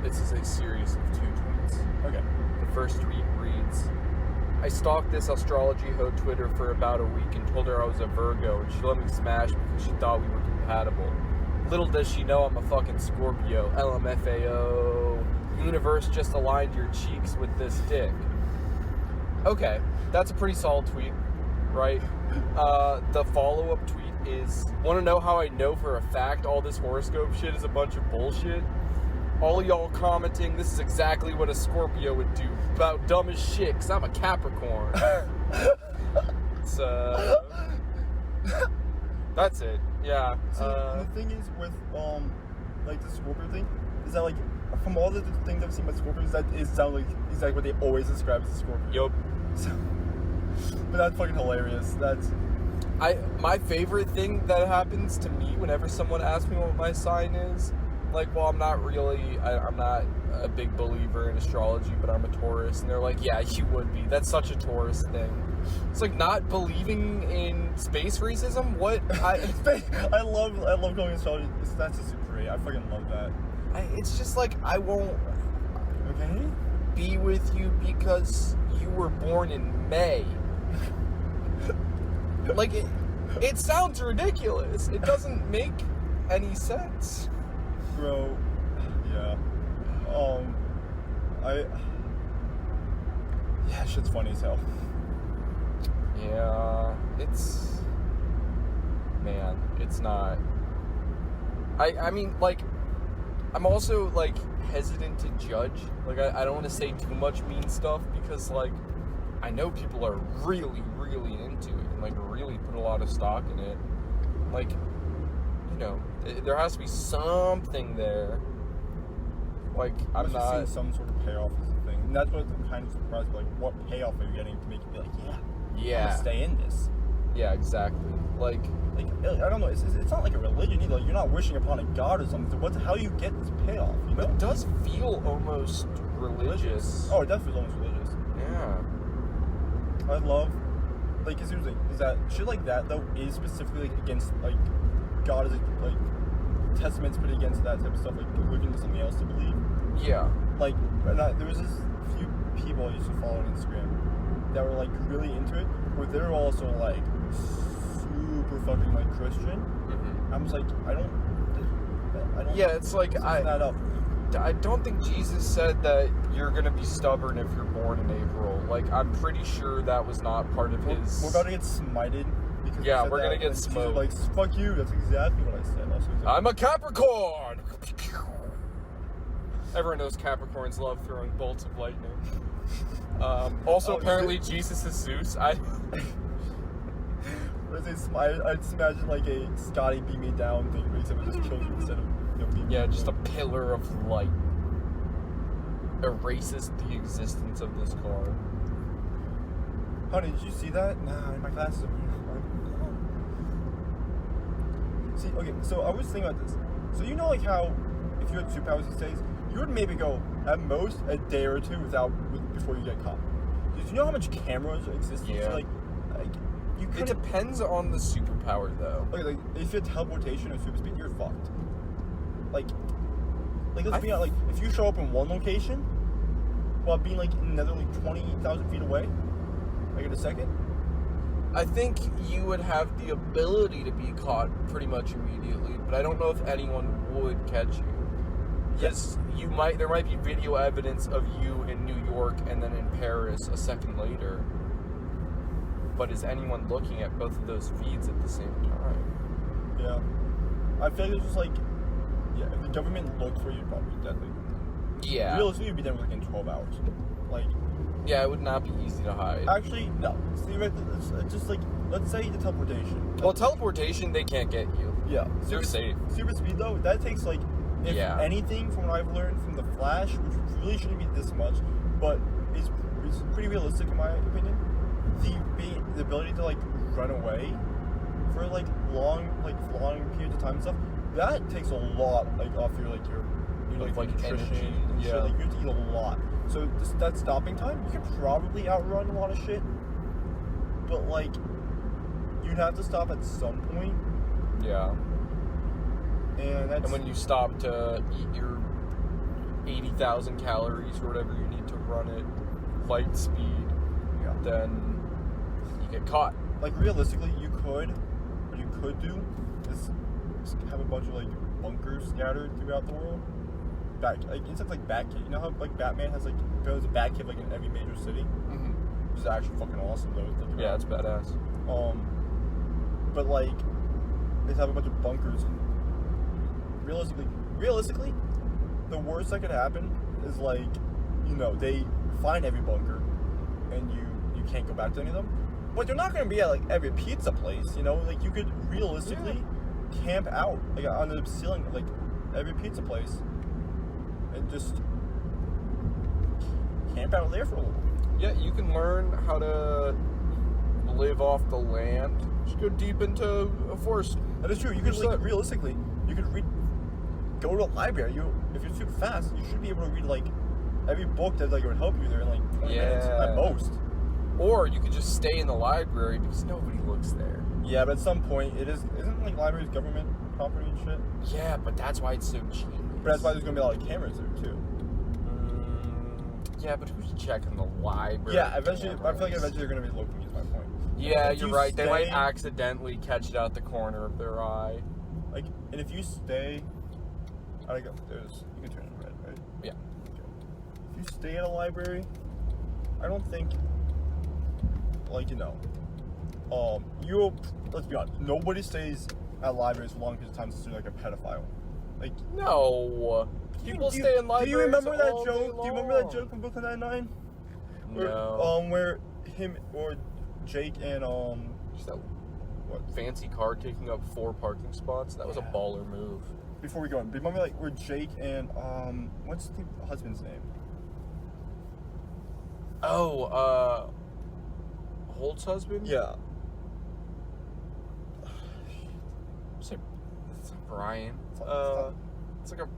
B: this is a series of 2 tweets.
A: Okay.
B: The first tweet reads, I stalked this astrology hoe Twitter for about a week and told her I was a Virgo and she let me smash because she thought we were compatible. Little does she know I'm a fucking Scorpio. LMFAO. The universe just aligned your cheeks with this dick. Okay, that's a pretty solid tweet, right? The follow-up tweet is, want to know how I know for a fact all this horoscope shit is a bunch of bullshit? All of y'all commenting, this is exactly what a Scorpio would do. About dumb as shit, because I'm a Capricorn. So, that's it. Yeah.
A: See, and the thing is with like the Scorpio thing is that like from all the things I've seen about Scorpios, that is sound like exactly what they always describe as a Scorpio.
B: Yup.
A: So, but that's fucking hilarious.
B: My favorite thing that happens to me whenever someone asks me what my sign is, like, well, I'm not a big believer in astrology, but I'm a Taurus, and they're like, yeah, you would be. That's such a Taurus thing. It's like not believing in space racism. What?
A: I love going astrology. That's just great. I fucking love that.
B: It's just like I won't
A: Okay.
B: be with you because you were born in May. Like it sounds ridiculous. It doesn't make any sense.
A: Bro, yeah. Yeah, shit's funny as hell.
B: Yeah, it's not. I mean, like, I'm also, like, hesitant to judge. Like, I don't want to say too much mean stuff because, like, I know people are really, really into it and, like, really put a lot of stock in it. Like, you know, there has to be something there. Like, I'm not
A: seeing some sort of payoff is the thing, and that's what I'm kind of surprised. Like, what payoff are you getting to make you be like, yeah, I'm gonna stay in this?
B: Yeah, exactly. Like
A: I don't know. It's not like a religion either. Like, you're not wishing upon a god or something. So how do you get this payoff? You know?
B: It does feel almost religious.
A: Oh, it definitely feels almost religious.
B: Yeah.
A: I love, like, seriously, is that shit like that though is specifically like against like God is like testaments put against that type of stuff. Like looking into something else to believe.
B: Yeah.
A: Like, there was this few people I used to follow on Instagram that were like really into it, but they're also like super fucking like Christian.
B: Mm-hmm.
A: I was like, I don't.
B: Yeah, it's like
A: that up.
B: I don't think Jesus said that you're gonna be stubborn if you're born in April. Like, I'm pretty sure that was not part of his.
A: We're about to get smited because
B: yeah,
A: we
B: we're
A: said
B: gonna
A: that,
B: get
A: and
B: smoked.
A: Like, fuck you. That's exactly what I said. Also,
B: I'm a Capricorn. Everyone knows Capricorns love throwing bolts of lightning. Also, apparently, Jesus is Zeus.
A: I just imagine like a Scotty beat me down thing, except it just kills you instead of being
B: yeah, just a pillar of light erases the existence of this car.
A: Honey, did you see that? Nah, my glasses are see, okay, so I was thinking about this. So you know like how if you had superpowers these days, you would maybe go at most a day or two before you get caught. Did you know how much cameras exist?
B: Yeah.
A: So, like you
B: It
A: couldn't.
B: depends on the superpower, though.
A: Okay, like if you had teleportation or super speed, you're fucked. Like let's be honest. Like if you show up in one location while being like another like 20,000 feet away, like in a second,
B: I think you would have the ability to be caught pretty much immediately, but I don't know if anyone would catch you. Yes, there might be video evidence of you in New York and then in Paris a second later. But is anyone looking at both of those feeds at the same time?
A: Yeah. I feel like it's just like, yeah, if the government looked for you, you'd probably be dead.
B: Yeah.
A: Realistically, you'd be done within 12 hours. Like,
B: yeah, it would not be easy to hide.
A: actually, no. See, it's just like, let's say the teleportation.
B: Well, teleportation, they can't get you.
A: Yeah.
B: They're safe.
A: Super speed, though, that takes, like, if anything from what I've learned from the Flash, which really shouldn't be this much, but is pretty realistic in my opinion, the ability to, like, run away for, like, long periods of time and stuff, that takes a lot, like, off your like nutrition and shit. Like, you have to eat a lot. So that stopping time, you could probably outrun a lot of shit, but, like, you'd have to stop at some point.
B: Yeah.
A: And
B: when you stop to eat your 80,000 calories or whatever you need to run at light speed, then you get caught. Like,
A: realistically, what you could do is have a bunch of, like, bunkers scattered throughout the world. It's like Batcave. You know how, like, Batman has, like, there's a Batcave, like, in every major city? Mm-hmm. Which is actually fucking awesome, though.
B: Yeah, it's badass.
A: But, like, they have a bunch of bunkers, and realistically, the worst that could happen is, like, you know, they find every bunker, and you can't go back to any of them. But they're not going to be at, like, every pizza place, you know? Like, you could realistically camp out, like, on the ceiling of, like, every pizza place, and just camp out there for a little.
B: Yeah, you can learn how to live off the land. Just go deep into a forest.
A: That is true. You could, like, realistically, you could go to a library. If you're super fast, you should be able to read, like, every book that, like, would help you there in, like, 20 minutes at most.
B: Or you could just stay in the library because nobody looks there.
A: Yeah, but at some point, isn't, like, libraries government property and shit?
B: Yeah, but that's why it's so genius.
A: But that's why there's gonna be a lot of cameras there, too.
B: Yeah, but who's checking the library?
A: Yeah, eventually, I feel like eventually they're gonna be looking, is my point.
B: Yeah, you're right. They might accidentally catch it out the corner of their eye.
A: Like, and if you stay, you can turn it red, right?
B: Yeah.
A: Okay. If you stay at a library, I don't think, like, you know, let's be honest, nobody stays at libraries for long periods of time since they're, like, a pedophile. Like,
B: no. People stay in libraries.
A: Do you remember that joke?
B: Do
A: you remember that joke from Brooklyn Nine-Nine?
B: No.
A: Where him or Jake and
B: just that fancy car taking up 4 parking spots. That was a baller move.
A: Before we go on, remember, like, where Jake and what's the husband's name?
B: Oh, Holt's husband?
A: Yeah.
B: It's not Brian. It's like a.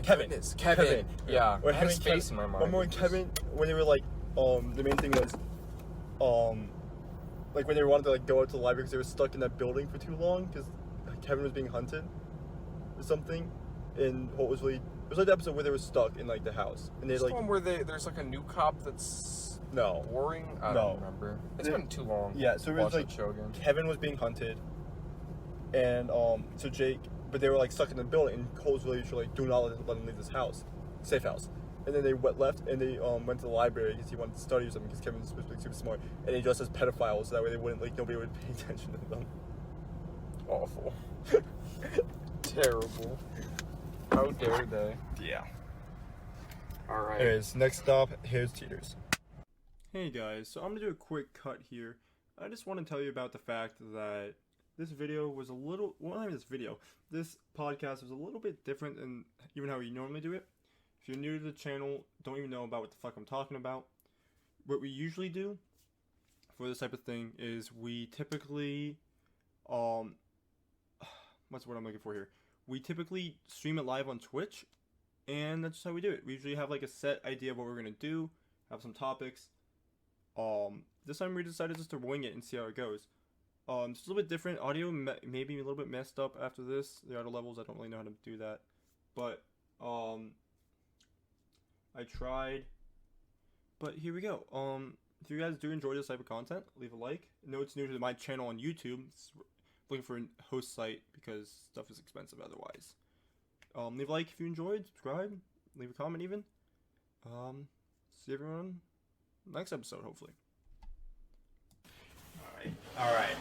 A: Kevin.
B: Kevin. Yeah.
A: Or
B: I had his face in my mind.
A: Remember when Kevin, when they were, like, the main thing was, like, when they wanted to, like, go out to the library because they were stuck in that building for too long because Kevin was being hunted or something, and Holt was really, it was like the episode where they were stuck in, like, the house, and they, like,
B: one where there's, like, a new cop that's warring. I don't remember. It's been too long.
A: Yeah, so it was like Kevin was being hunted, and so Jake, but they were, like, stuck in the building, and Cole's really like, do not let him leave this house, safe house. And then they left, and they went to the library because he wanted to study or something because Kevin was supposed to be super smart, and they dressed as pedophiles so that way they wouldn't, like, nobody would pay attention to them.
B: Awful. Terrible. How dare they?
A: Yeah.
B: Alright.
A: Anyways, next stop, here's Teeters.
C: Hey guys, so I'm gonna do a quick cut here. I just want to tell you about the fact that this video was this podcast was a little bit different than even how we normally do it. If you're new to the channel, don't even know about what the fuck I'm talking about. What we usually do for this type of thing is we typically, what's the word I'm looking for here? We typically stream it live on Twitch, and that's just how we do it. We usually have, like, a set idea of what we're gonna do, have some topics. This time we decided just to wing it and see how it goes. It's a little bit different. Audio maybe a little bit messed up after this. The auto levels, I don't really know how to do that. But, I tried. But here we go. if you guys do enjoy this type of content, leave a like. I know it's new to my channel on YouTube. It's looking for a host site because stuff is expensive otherwise. Leave a like if you enjoyed. Subscribe. Leave a comment even. See everyone next episode, hopefully. All right.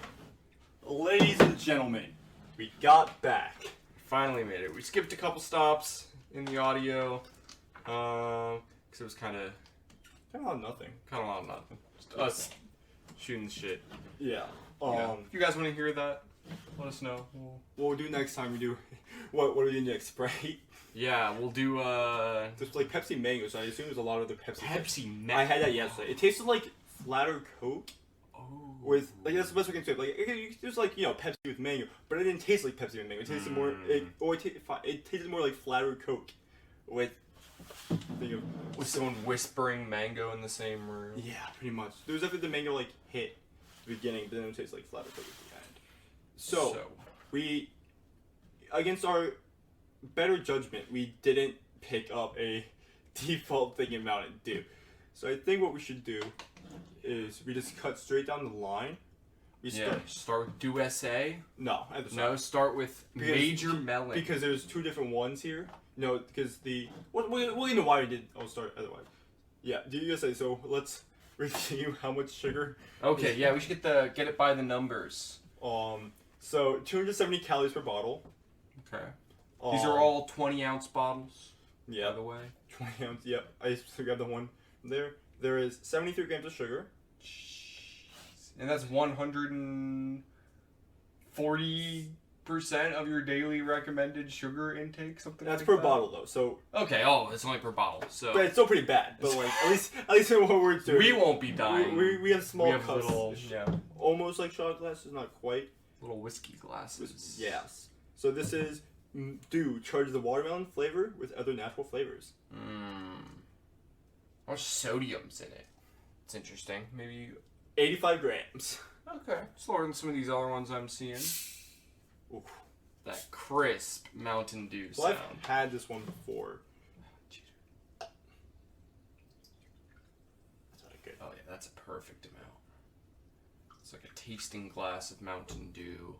C: Ladies and gentlemen, we got back.
B: Finally made it. We skipped a couple stops in the audio, because it was kind of
C: Kind of nothing.
B: Just us shooting the shit.
C: Yeah.
B: If you guys want to hear that, let us know.
C: What we'll do next time we do. What are we doing next? Sprite?
B: Yeah, we'll do
C: There's like Pepsi Mango, so I assume there's a lot of the
B: Pepsi Mango.
C: I had that yesterday. It tasted like flatter Coke.
B: Oh.
C: With like that's the best we can say. Like it was like Pepsi with mango, but it didn't taste like Pepsi with mango. It tasted more. It tasted more like flatter Coke with.
B: With someone whispering mango in the same room.
C: Yeah, pretty much. There was definitely the mango like hit at the beginning, but then it tastes like flatter Coke at the end. So we, against our better judgment, we didn't pick up a default thing in Mountain Dew. So I think what we should do is we just cut straight down the line. We
B: start with Dewcast.
C: No, at the
B: No, start with Major Melon.
C: Because there's two different ones here. No, because the well, you know why we did. I'll start otherwise. Yeah, Dewcast. So let's review how much sugar.
B: Okay, yeah, we should get it by the numbers.
C: So 270 calories per bottle.
B: Okay. These are all 20-ounce bottles.
C: Yeah.
B: By the way.
C: 20 ounce. Yep. I just grabbed the one there. There is 73 grams of sugar.
B: And that's 140% of your daily recommended sugar intake, something
C: That's
B: like
C: per
B: that?
C: bottle though. So.
B: Okay. it's only per bottle. So.
C: But it's still pretty bad. But like at least in what we're doing.
B: We won't be dying.
C: We have small cups.
B: Little,
C: almost like shot glasses, not quite.
B: Little whiskey glasses.
C: Yes. So this is Dew charges the watermelon flavor with other natural flavors.
B: How much sodium's in it? It's interesting. Maybe
C: 85 grams.
B: Okay. It's lower than some of these other ones I'm seeing.
C: Oof.
B: That crisp Mountain Dew
C: Well,
B: sound.
C: I've had this one before. That's not good.
B: Oh yeah, that's a perfect amount. It's like a tasting glass of Mountain Dew.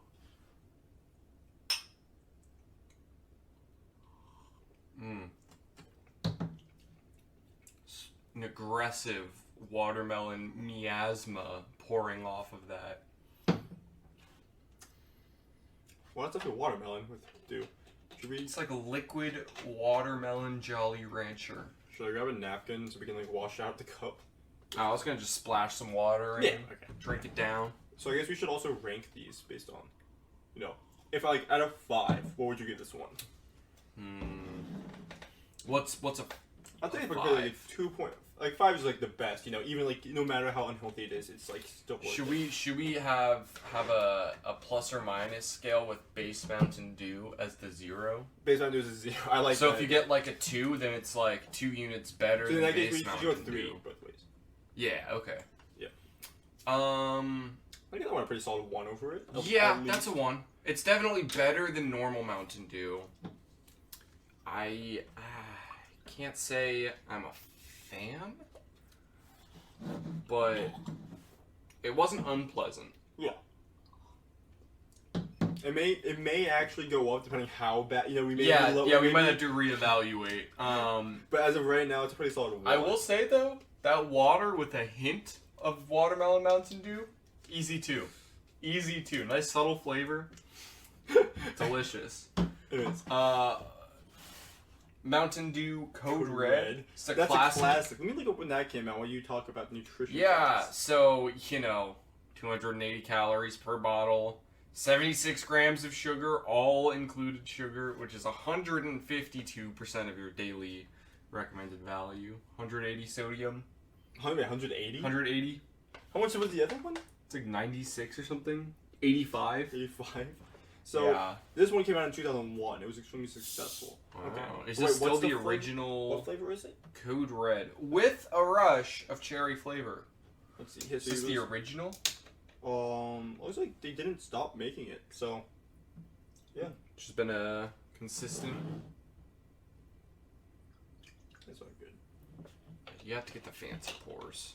B: An aggressive watermelon miasma pouring off of that.
C: Well, that's like a watermelon with Dew. Should we?
B: It's like a liquid watermelon Jolly Rancher.
C: Should I grab a napkin so we can like wash out the cup?
B: I was gonna just splash some water in, drink it down.
C: So I guess we should also rank these based on, if like out of 5, what would you give this one?
B: What's a?
C: I think it's
B: five?
C: probably like 2 point. Like 5 is like the best, even like no matter how unhealthy it is, it's like still.
B: Should we have a plus or minus scale with base Mountain Dew as the 0?
C: Base Mountain Dew is a 0. I like.
B: So
C: that.
B: if you get like a 2, then it's like 2 units better
C: So
B: than
C: in that case,
B: base
C: we should
B: Mountain
C: go with 3
B: Dew.
C: both ways.
B: Yeah. Okay.
C: Yeah.
B: I
C: think I want a pretty solid 1 over it.
B: Yeah, that's a 1. It's definitely better than normal Mountain Dew. I can't say I'm a fan, but it wasn't unpleasant.
C: Yeah. It may actually go up depending how bad we may.
B: We might have to reevaluate.
C: But as of right now, it's a pretty solid 1.
B: I will say though, that water with a hint of watermelon Mountain Dew, easy 2. Easy 2. Nice subtle flavor. Delicious.
C: It is.
B: Mountain Dew Code Red. It's
C: That's a classic. Let me look up when that came out. When you talk about nutrition.
B: Yeah.
C: Facts.
B: So 280 calories per bottle, 76 grams of sugar, all included sugar, which is 152% of your daily recommended value. 180 sodium.
C: 180.
B: 180.
C: How much was the other one?
B: It's like 96 or something. 85.
C: 85. So this one came out in 2001. It was extremely successful.
B: Okay. Is this still the original?
C: What flavor is it?
B: Code Red with a rush of cherry flavor.
C: Let's see.
B: Is this the original?
C: Looks like they didn't stop making it. So, yeah.
B: It's just been a consistent.
C: That's not good.
B: You have to get the fancy pours.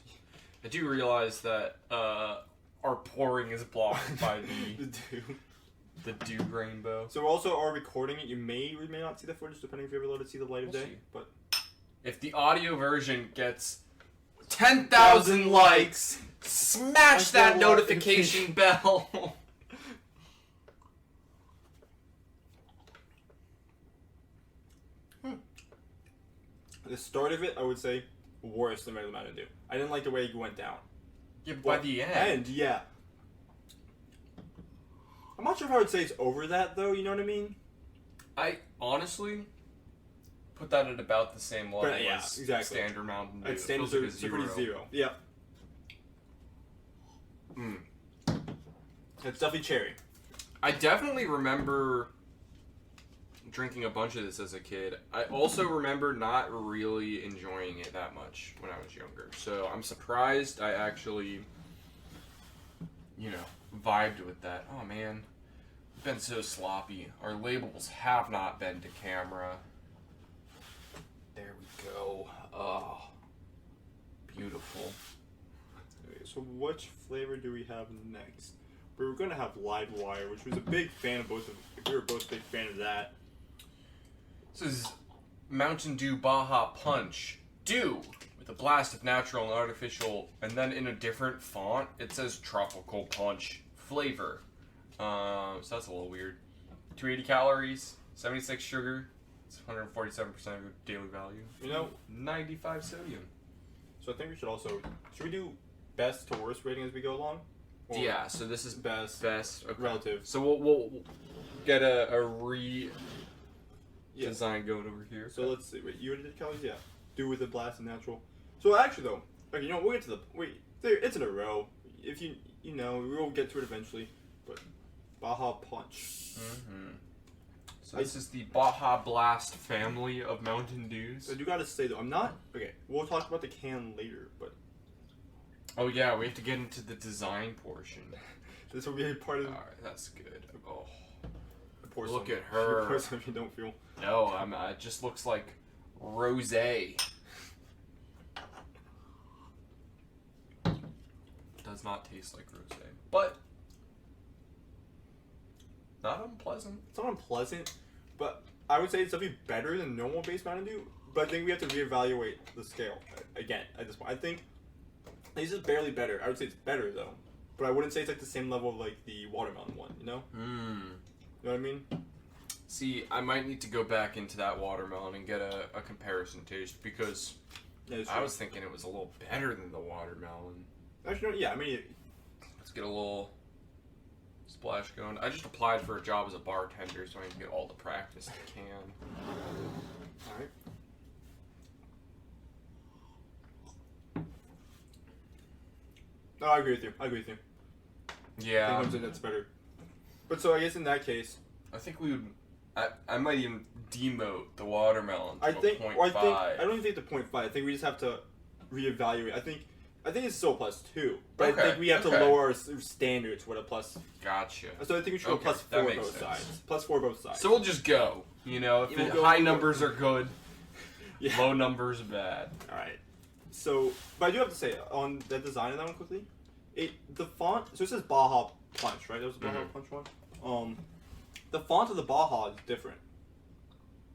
B: I do realize that our pouring is blocked by the dew rainbow.
C: So we also are recording it. You may or may not see the footage, depending if you ever let it see the light of day.
B: See.
C: But
B: if the audio version gets 10,000 likes, smash that notification bell.
C: The start of it, I would say, worse than regular Mountain Dew. I didn't like the way it went down.
B: Yeah, by the end.
C: Yeah. I'm not sure if I would say it's over that, though, you know what I mean?
B: I honestly put that at about the same level
C: But, yeah,
B: as
C: exactly.
B: standard Mountain Dew.
C: It stands
B: feels like
C: it's pretty zero. Yeah. It's definitely cherry.
B: I definitely remember drinking a bunch of this as a kid. I also remember not really enjoying it that much when I was younger. So I'm surprised I actually, vibed with that. Oh man, we've been so sloppy. Our labels have not been to camera. There we go. Oh, beautiful.
C: Okay, so which flavor do we have next? We were going to have Live Wire, which was a big fan of both of them. We were both big fan of that.
B: This is Mountain Dew Baja Punch. Dew with a blast of natural and artificial, and then in a different font, it says Tropical Punch flavor. So that's a little weird. 280 calories, 76 sugar, it's 147% of your daily value. 95 sodium.
C: So I think we should we do best to worst rating as we go along? Or
B: Yeah, so this is
C: best
B: Okay.
C: relative.
B: So we'll get a design going over here.
C: So let's see. Wait, you already did calories? Yeah. Do with the blast and natural. So actually though, okay, we'll get to it's in a row. If we'll get to it eventually. But Baja Punch.
B: Mm-hmm. So this is the Baja Blast family of Mountain Dews.
C: I do gotta say though, we'll talk about the can later, but
B: Oh yeah, we have to get into the design portion.
C: this will be a part of
B: Alright, that's good. Oh,
C: pour
B: look
C: some.
B: at her.
C: Pour some if you don't feel.
B: No, it just looks like rosé. Does not taste like rosé, but not unpleasant.
C: It's not unpleasant, but I would say it's definitely better than normal base Mountain Dew. But I think we have to reevaluate the scale again at this point. I think this is barely better. I would say it's better though, but I wouldn't say it's like the same level of like the watermelon one. You know? You know what I mean?
B: See, I might need to go back into that watermelon and get a comparison taste because I was thinking it was a little better than the watermelon.
C: Actually, no, yeah. I mean,
B: Let's get a little splash going. I just applied for a job as a bartender, so I can get all the practice I can.
C: all right. No, I agree with you. I think
B: Yeah,
C: that's better. But so I guess in that case,
B: I think we would. I might even demote the watermelon to
C: I
B: a
C: think
B: 0.5.
C: I don't even think the 0.5. I think we just have to reevaluate. I think it's still +2, but
B: Okay,
C: I think we have to lower our standards what a plus.
B: Gotcha.
C: So I think we should go
B: Okay, that
C: +4
B: makes
C: both
B: sense.
C: sides. +4 both sides.
B: So we'll just go. If
C: We'll go-
B: high numbers are good,
C: Yeah.
B: low numbers are bad.
C: All right. So, but I do have to say on the design of that one quickly, the font. So it says Baja Punch, right? That was the Baja Punch one. The font of the Baja is different.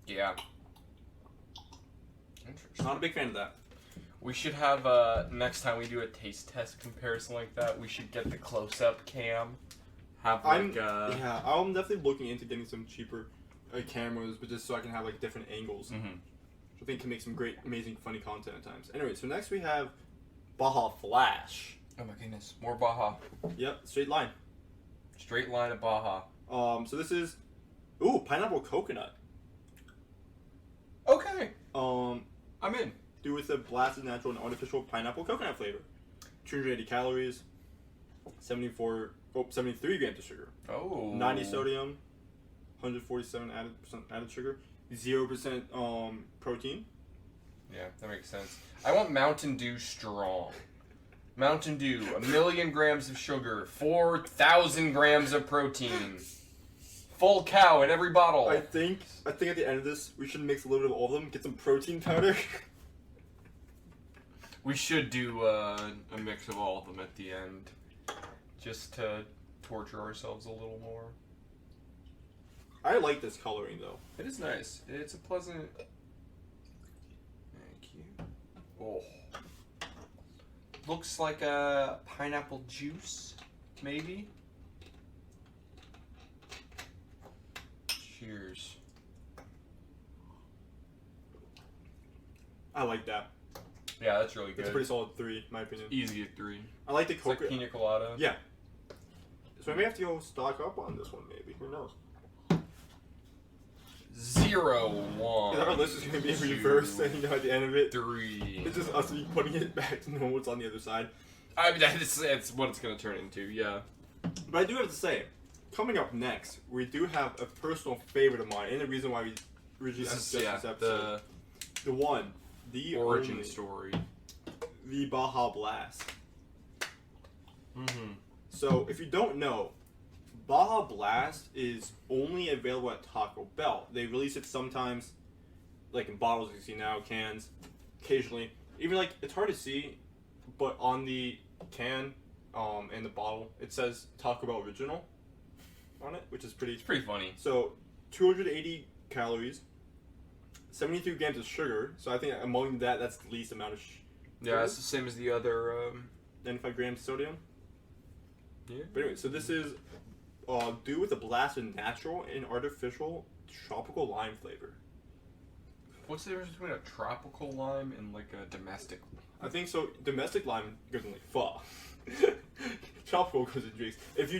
B: Yeah. Interesting.
C: Not a big fan of that.
B: We should have next time we do a taste test comparison like that, we should get the close-up cam. Have
C: I'm definitely looking into getting some cheaper cameras, but just so I can have like different angles.
B: Mm-hmm.
C: Which I think can make some great, amazing, funny content at times. Anyway, so next we have Baja Flash.
B: Oh my goodness, more Baja.
C: Yep, straight line.
B: Straight line of Baja.
C: So this is, pineapple coconut.
B: Okay,
C: I'm in. Do with a blasted natural and artificial pineapple coconut flavor. 280 calories, 73 grams of sugar.
B: Oh.
C: 90 sodium, 147 added sugar, 0% protein.
B: Yeah, that makes sense. I want Mountain Dew strong. Mountain Dew, 1,000,000 grams of sugar, 4,000 grams of protein. Full cow in every bottle.
C: I think at the end of this, we should mix a little bit of all of them, get some protein powder.
B: We should do a mix of all of them at the end, just to torture ourselves a little more.
C: I like this coloring though.
B: It is nice. It's a pleasant. Thank you. Oh, looks like a pineapple juice, maybe. Cheers.
C: I like that.
B: Yeah, that's really good.
C: It's a pretty solid 3, in my opinion.
B: Easy at 3.
C: I like the
B: It's like
C: coconut.
B: pina colada.
C: Yeah. So I may have to go stock up on this one, maybe. Who knows?
B: 0, 1.
C: Our list is going to be
B: 2,
C: reversed, and at the end of it,
B: 3.
C: it's just us putting it back to know what's on the other side.
B: I mean, it's what it's gonna turn into. Yeah.
C: But I do have to say, coming up next, we do have a personal favorite of mine, and the reason why we originally suggested this episode. The
B: origin
C: only,
B: story.
C: the Baja Blast.
B: Mm-hmm.
C: So, if you don't know, Baja Blast is only available at Taco Bell. They release it sometimes, like in bottles you see now, cans, occasionally. Even like, it's hard to see, but on the can and the bottle, it says Taco Bell Original on it, which is pretty...
B: It's pretty funny.
C: So, 280 calories, 73 grams of sugar, so I think among that, that's the least amount of
B: Yeah, it's the same as the other.
C: 95 grams sodium.
B: Yeah.
C: But anyway, so this is due with a blast of natural and artificial tropical lime flavor.
B: What's the difference between a tropical lime and like a domestic?
C: I think so. Domestic lime goes in like pho. Tropical goes in drinks. If you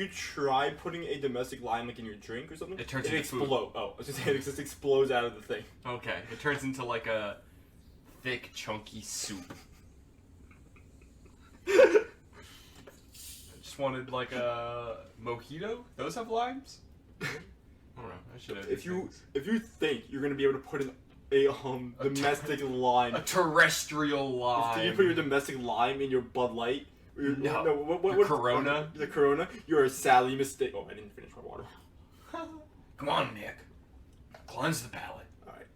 C: try putting a domestic lime like in your drink or something,
B: It turns into
C: explodes.
B: food.
C: Oh, I was just saying it just explodes out of the thing.
B: Okay, it turns into like a thick, chunky soup. I just wanted like a mojito. Those have limes. I don't know. I should have.
C: If you think you're gonna be able to put in a domestic lime,
B: a terrestrial lime.
C: If you put your domestic lime in your Bud Light, or your,
B: No.
C: what
B: Corona?
C: The Corona, you're sadly mistaken. Oh, I didn't finish my water.
B: Come on, Nick. Cleanse the palate.
C: Alright.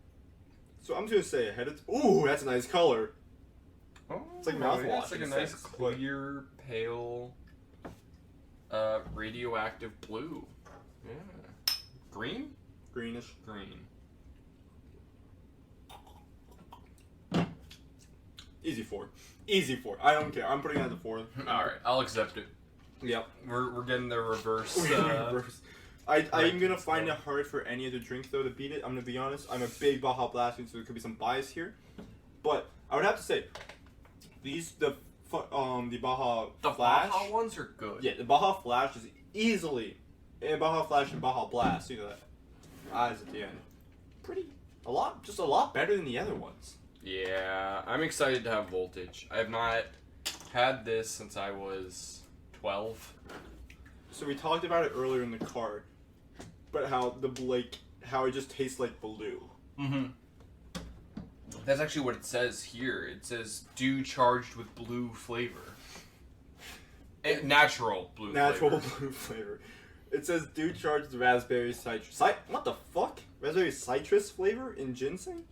C: So I'm just gonna say ahead of... Ooh, that's a nice color.
B: Oh,
C: It's like mouthwash
B: yeah, it's like
C: in
B: a
C: a
B: nice
C: sense, but-
B: clear, pale, radioactive blue. Yeah. Green?
C: Greenish.
B: Green.
C: Easy 4. Easy 4. I don't care. I'm putting it at the 4.
B: Alright, I'll accept it.
C: Yep.
B: We're getting the reverse.
C: I'm gonna find it hard for any other drink though to beat it. I'm gonna be honest. I'm a big Baja Blast fan, so there could be some bias here. But I would have to say, the Baja Flash.
B: Baja ones are good.
C: Yeah, the Baja Flash is easily, and Baja Flash and Baja Blast, you know that eyes at the end. Just a lot better than the other ones.
B: Yeah, I'm excited to have Voltage. I have not had this since I was 12.
C: So we talked about it earlier in the car, but how it just tastes like blue.
B: Mm-hmm. That's actually what it says here. It says dew charged with blue flavor. Natural blue
C: Natural
B: flavor.
C: blue flavor. It says dew charged raspberry citrus. What the fuck? Raspberry citrus flavor in ginseng?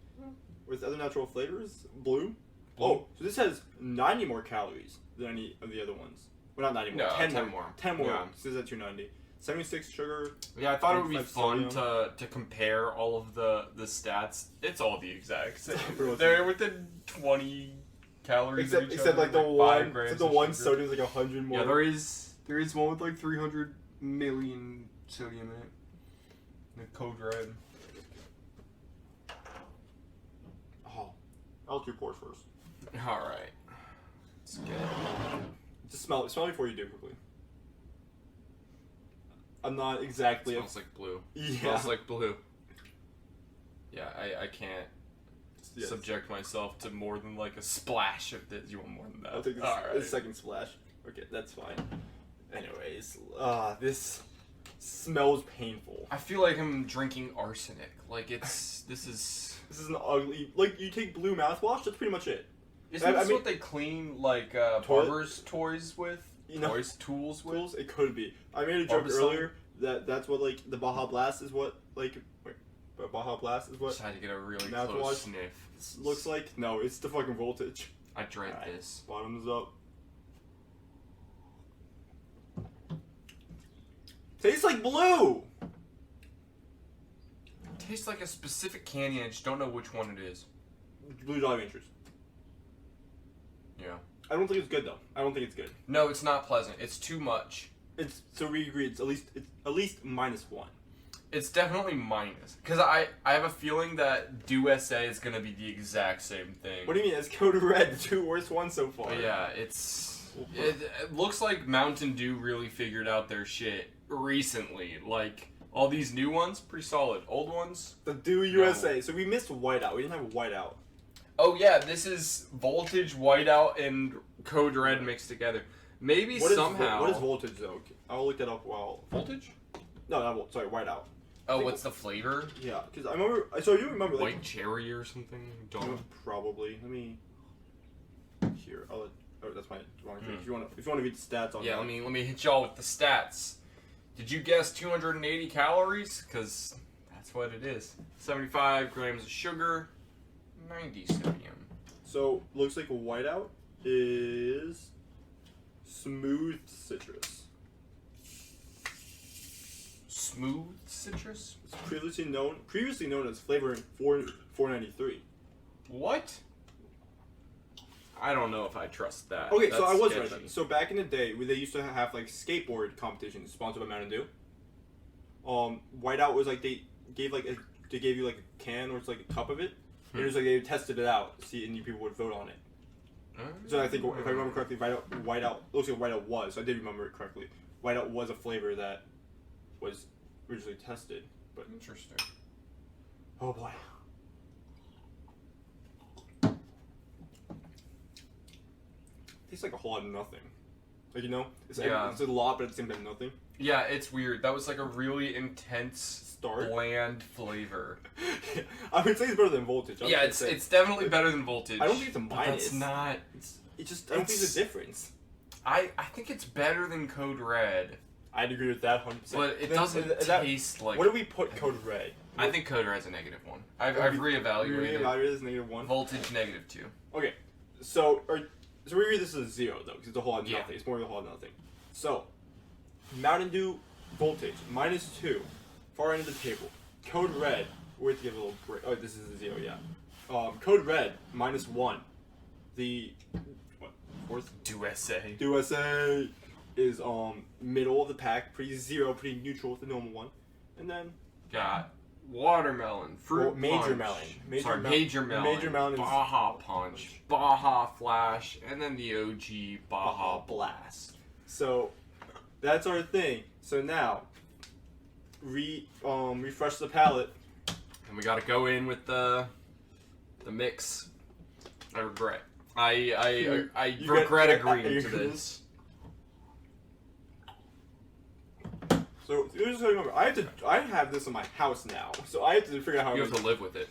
C: With other natural flavors? Blue? Oh, so this has 90 more calories than any of the other ones. Well, not 90 more.
B: No,
C: 10
B: 10
C: more.
B: more.
C: 10 more.
B: Yeah.
C: This is at 290. 76 sugar.
B: Yeah, I thought it would be
C: 25
B: fun
C: sodium.
B: to compare all of the stats. It's all the exact same.
C: Pretty much.
B: They're within 20 calories of each
C: Except
B: other,
C: like the
B: 5
C: one,
B: grams
C: except the
B: of
C: one
B: sugar.
C: sodium is like 100 more.
B: Yeah, there is one with like 300 million sodium in it. The code red.
C: Oh, I'll do pours first.
B: All right. Let's get it.
C: Just smell before you do quickly. I'm not exactly.
B: Smells like blue.
C: Yeah.
B: Smells like blue. Yeah, I can't
C: Yes.
B: subject myself to more than like a splash of this. You want more than that?
C: I'll take this,
B: All right.
C: a second splash. Okay, that's fine. Anyways, this smells painful.
B: I feel like I'm drinking arsenic. Like this is.
C: This is an ugly. Like you take blue mouthwash. That's pretty much it.
B: Isn't
C: I
B: this
C: mean-
B: what they clean like barber's toys with?
C: You know,
B: tools with?
C: Tools. It could be. I made a joke
B: Barbasol?
C: earlier that's what like the Baja Blast is what like. Wait, Baja Blast is what.
B: Just had to get a really
C: Mouthwash.
B: close sniff.
C: Looks like no, it's the fucking voltage.
B: I dread
C: Alright,
B: this.
C: Bottoms up. Tastes like blue.
B: Tastes like a specific candy. I just don't know which one it is.
C: Blue Jolly Ranchers.
B: Yeah.
C: I don't think it's good though. I don't think it's good.
B: No, it's not pleasant. It's too much.
C: It's so we agree. It's at least -1.
B: It's definitely minus. Because I have a feeling that Dew-SA is going to be the exact same thing.
C: What do you mean? It's Code Red, the two worst ones so far.
B: But yeah, it looks like Mountain Dew really figured out their shit recently. Like, all these new ones, pretty solid. Old ones?
C: The Dew USA. So we missed Whiteout. We didn't have Whiteout.
B: Oh yeah, this is Voltage, Whiteout, and Code Red mixed together. Maybe somehow...
C: What is Voltage though? I'll look that up while...
B: Voltage?
C: No, not sorry, Whiteout.
B: Oh, what's the flavor?
C: Yeah, because I remember... So I do remember... Like,
B: White cherry or something? Don't.
C: Probably. Let me... Here, I'll let... Oh, that's my wrong thing. If you want to read the stats on
B: Yeah,
C: that.
B: let me hit y'all with the stats. Did you guess 280 calories? Because that's what it is. 75 grams of sugar, 90 sodium.
C: So, looks like a Whiteout is... Smooth citrus.
B: Smooth citrus?
C: It's previously known as Flavor 493.
B: What? I don't know if I trust that.
C: Okay, so I was
B: sketchy.
C: right then. So back in the day, they used to have like skateboard competitions sponsored by Mountain Dew. Whiteout was like they gave you like a can or it's like a cup of it. And it was like they tested it out, see, and you people would vote on it. So I think if I remember correctly, Whiteout looks like Whiteout was. I did remember it correctly. Whiteout was a flavor that was originally tested, but
B: Interesting.
C: oh boy. Tastes like a whole lot of nothing. Like, you know? It's a lot, but at the same time, nothing.
B: Yeah, it's weird. That was like a really intense, bland flavor.
C: I would say it's better than Voltage.
B: Yeah, it's definitely better than Voltage.
C: I don't think it's a minus.
B: It's not.
C: It's just, I don't think there's a difference.
B: I think it's better than Code Red.
C: I'd agree with that 100%.
B: But it doesn't taste like...
C: What do we put Code Red?
B: I think Code Red's a -1. I've reevaluated it.
C: Reevaluated as -1?
B: Voltage, -2.
C: Okay, so we agree this is a 0, though, because it's a whole lot of
B: Yeah.
C: nothing. It's more than a whole lot of nothing. So, Mountain Dew Voltage, -2. Far end of the table. Code Red, we have to give a little break. Oh, this is a 0, yeah. Code Red, -1. The, fourth?
B: Dew-SA.
C: Dew-SA is, middle of the pack, pretty 0, pretty neutral with the normal one. And then...
B: Got watermelon, fruit
C: Major
B: punch.
C: Melon.
B: Major Melon.
C: Major Melon is
B: Baja Punch. Baja Flash. And then the OG Baja Blast.
C: So, that's our thing. So now, refresh the palate.
B: And we gotta go in with the mix. I regret. I regret agreeing to this.
C: So just so you remember, I have this in my house now, so I have to figure out how
B: You have to live with it.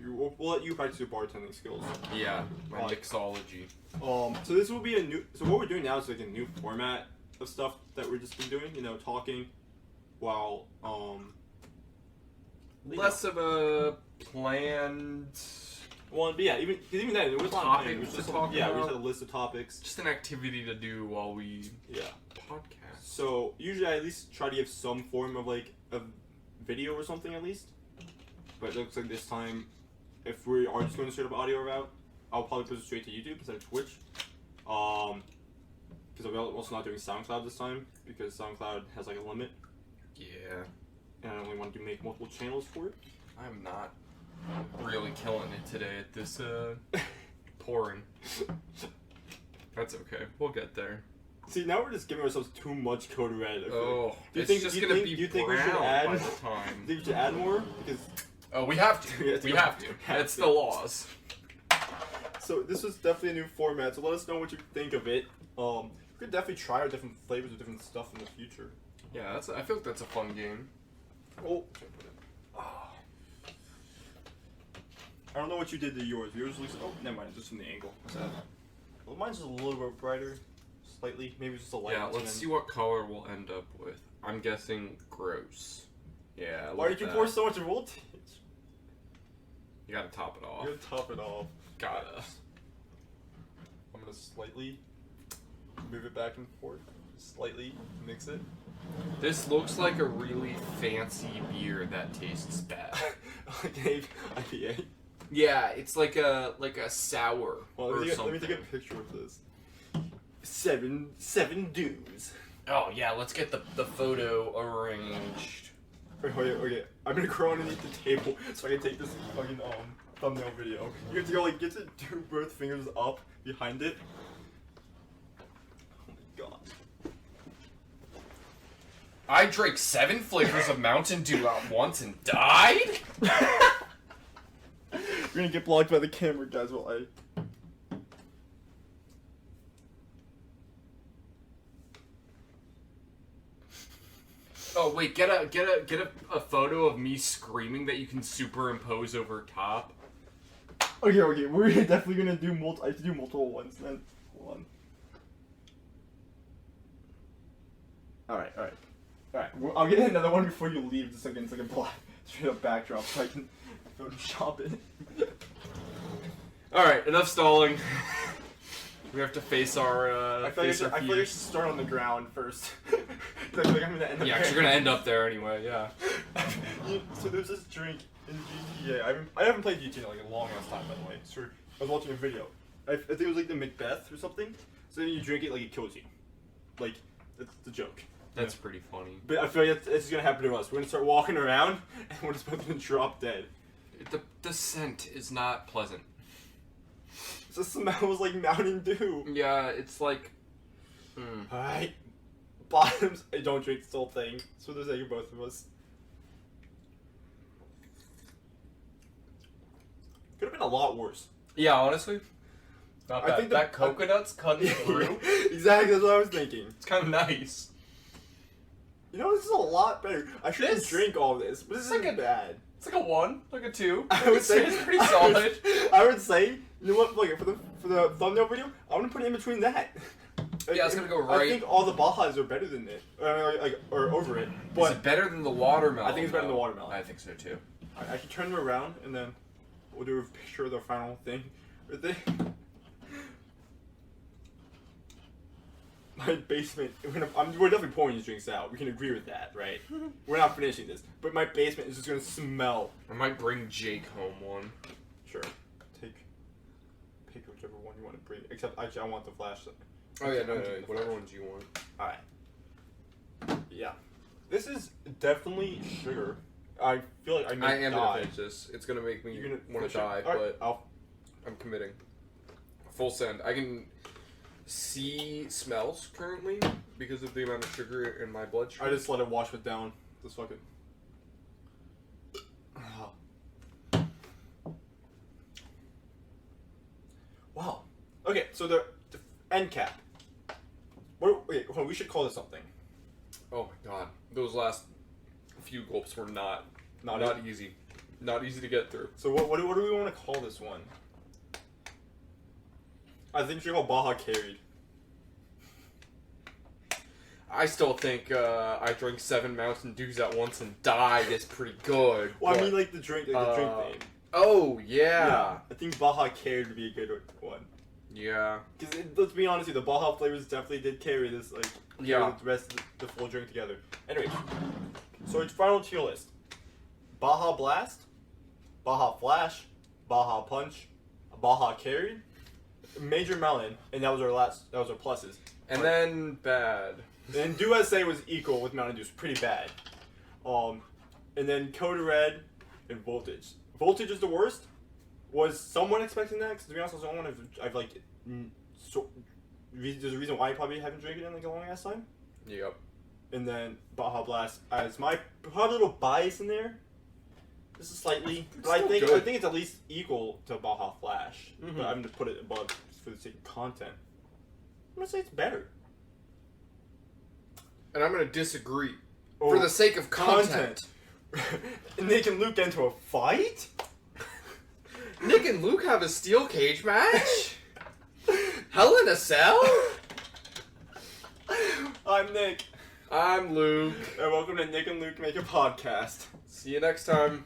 C: We'll let you practice your bartending skills.
B: Yeah, my mixology.
C: So this will be a new. So what we're doing now is like a new format of stuff that we're just been doing. You know, talking while
B: Less of a planned.
C: Well, but yeah, even then, it was not
B: Topics
C: planned. It was just
B: to talk
C: yeah, we
B: about.
C: just had a list of topics.
B: Just an activity to do while we podcast.
C: So usually I at least try to give some form of like a video or something at least. But it looks like this time, if we are just going to straight up audio route, I'll probably put it straight to YouTube instead of Twitch. Because I'm also not doing SoundCloud this time because SoundCloud has like a limit,
B: Yeah,
C: and I don't really want to make multiple channels for it.
B: I'm not really killing it today at this pouring. That's okay. We'll get there.
C: See, now we're just giving ourselves too much Code Red.
B: Oh,
C: do you
B: it's
C: think,
B: just
C: do you
B: gonna
C: think,
B: be
C: do you think we should
B: brown
C: add?
B: by the
C: Do
B: time.
C: you think we should add more? Because
B: Oh, we have to. We have to. That's the laws.
C: so this is definitely a new format. So let us know what you think of it. We could definitely try out different flavors of different stuff in the future.
B: Yeah, I feel like that's a fun game.
C: Oh, I don't know what you did to yours. Yours looks. Oh, never mind. Just from the angle. Well, mine's just a little bit brighter. slightly. Maybe it's just a light.
B: Yeah, let's see what color we'll end up with. I'm guessing gross. Yeah.
C: Why did you pour so much voltage?
B: You gotta top it off.
C: You gotta top it off.
B: Gotta.
C: I'm gonna slightly move it back and forth. Slightly mix it.
B: This looks like a really fancy beer that tastes bad.
C: Like an IPA.
B: Yeah, it's like a sour
C: Well,
B: or something.
C: let me take a picture of this. Seven dues.
B: Oh yeah, let's get the photo arranged.
C: Okay. I'm gonna crawl underneath the table so I can take this fucking thumbnail video. You have to go like get to do both fingers up behind it. Oh my god.
B: I drank 7 flavors of Mountain Dew at once and died?
C: You're gonna get blocked by the camera, guys, while I...
B: Oh wait, get a photo of me screaming that you can superimpose over top.
C: Okay, we're definitely gonna do I have to do multiple ones, then. Hold on. Alright. Well, I'll get another one before you leave, just like it's like a black, straight up backdrop, so I can Photoshop it.
B: Alright, enough stalling. We have to face our,
C: I feel like I should start on the ground first. I feel like I'm gonna end up
B: Yeah, 'cause you're gonna end up there anyway, yeah.
C: So there's this drink in GTA. I haven't played GTA in like a long ass time, by the way. So I was watching a video. I think it was like the Macbeth or something. So then you drink it, like it kills you. Like, that's the joke.
B: That's pretty funny.
C: But I feel like it's gonna happen to us. We're gonna start walking around, and we're just both gonna drop dead.
B: The scent is not pleasant.
C: It just smells like Mountain Dew.
B: Yeah, it's like...
C: Alright. Bottoms, I don't drink this whole thing. So there's like both of us. Could have been a lot worse.
B: Yeah, honestly. Not
C: I
B: bad.
C: think
B: That coconut's cutting through.
C: Exactly, that's what I was thinking.
B: It's kind of nice.
C: You know, this is a lot better. I shouldn't drink all this, but this
B: It's like
C: isn't bad.
B: It's like a 1, like a 2.
C: I would say
B: it's pretty solid.
C: I would say, you know what? Look, for the thumbnail video, I'm gonna put it in between that.
B: Yeah, it's gonna go right.
C: I think all the Bajas are better than it, or over it. But
B: Is it better than the watermelon?
C: I think it's better than the watermelon.
B: I think so too.
C: I can turn them around and then we'll do a picture of the final thing. My basement. We're definitely pouring these drinks out. We can agree with that, right? We're not finishing this, but my basement is just gonna smell.
B: I might bring Jake home one.
C: Sure. Pick whichever one you want to bring. Except actually, I want the flashlight.
B: Oh yeah, no, whatever ones you want.
C: All right. Yeah. This is definitely sugar. I feel like I may
B: I am
C: die.
B: gonna finish this. It's gonna make me want to die, but I'm committing. Full send. I can see smells currently because of the amount of sugar in my bloodstream.
C: I just let it wash it down. Just fuck it. Wow. Okay, so the end cap. Wait, hold on, we should call this something.
B: Oh my god, those last few gulps were not easy. Not easy to get through.
C: So what do we want to call this one? I think we should call Baja Carried.
B: I still think I drank 7 Mountain Dews at once and died is pretty good.
C: Well, I mean like the drink name.
B: Oh, yeah.
C: I think Baja Carried would be a good one.
B: Yeah.
C: Because let's be honest, the Baja flavors definitely did carry this, like,
B: yeah,
C: the rest of the full drink together. Anyway, so it's final tier list: Baja Blast, Baja Flash, Baja Punch, Baja Carried, Major Melon, and that was our pluses.
B: And then bad.
C: And then Do SA was equal with Mountain Dew, pretty bad. And then Code Red and Voltage. Voltage is the worst. Was someone expecting that? Because to be honest, I was the only one I've like. There's a reason why I probably haven't drank it in like a long ass time.
B: Yep.
C: And then Baja Blast as my probably a little bias in there. This is slightly, but I think it's at least equal to Baja Flash.
B: Mm-hmm.
C: But I'm gonna put it above just for the sake of content. I'm gonna say it's better.
B: And I'm gonna disagree.
C: Oh,
B: for the sake of content.
C: Nick and Luke get into a fight?
B: Nick and Luke have a steel cage match? Hell in a Cell?
C: I'm Nick.
B: I'm Luke.
C: And welcome to Nick and Luke Make a Podcast.
B: See you next time.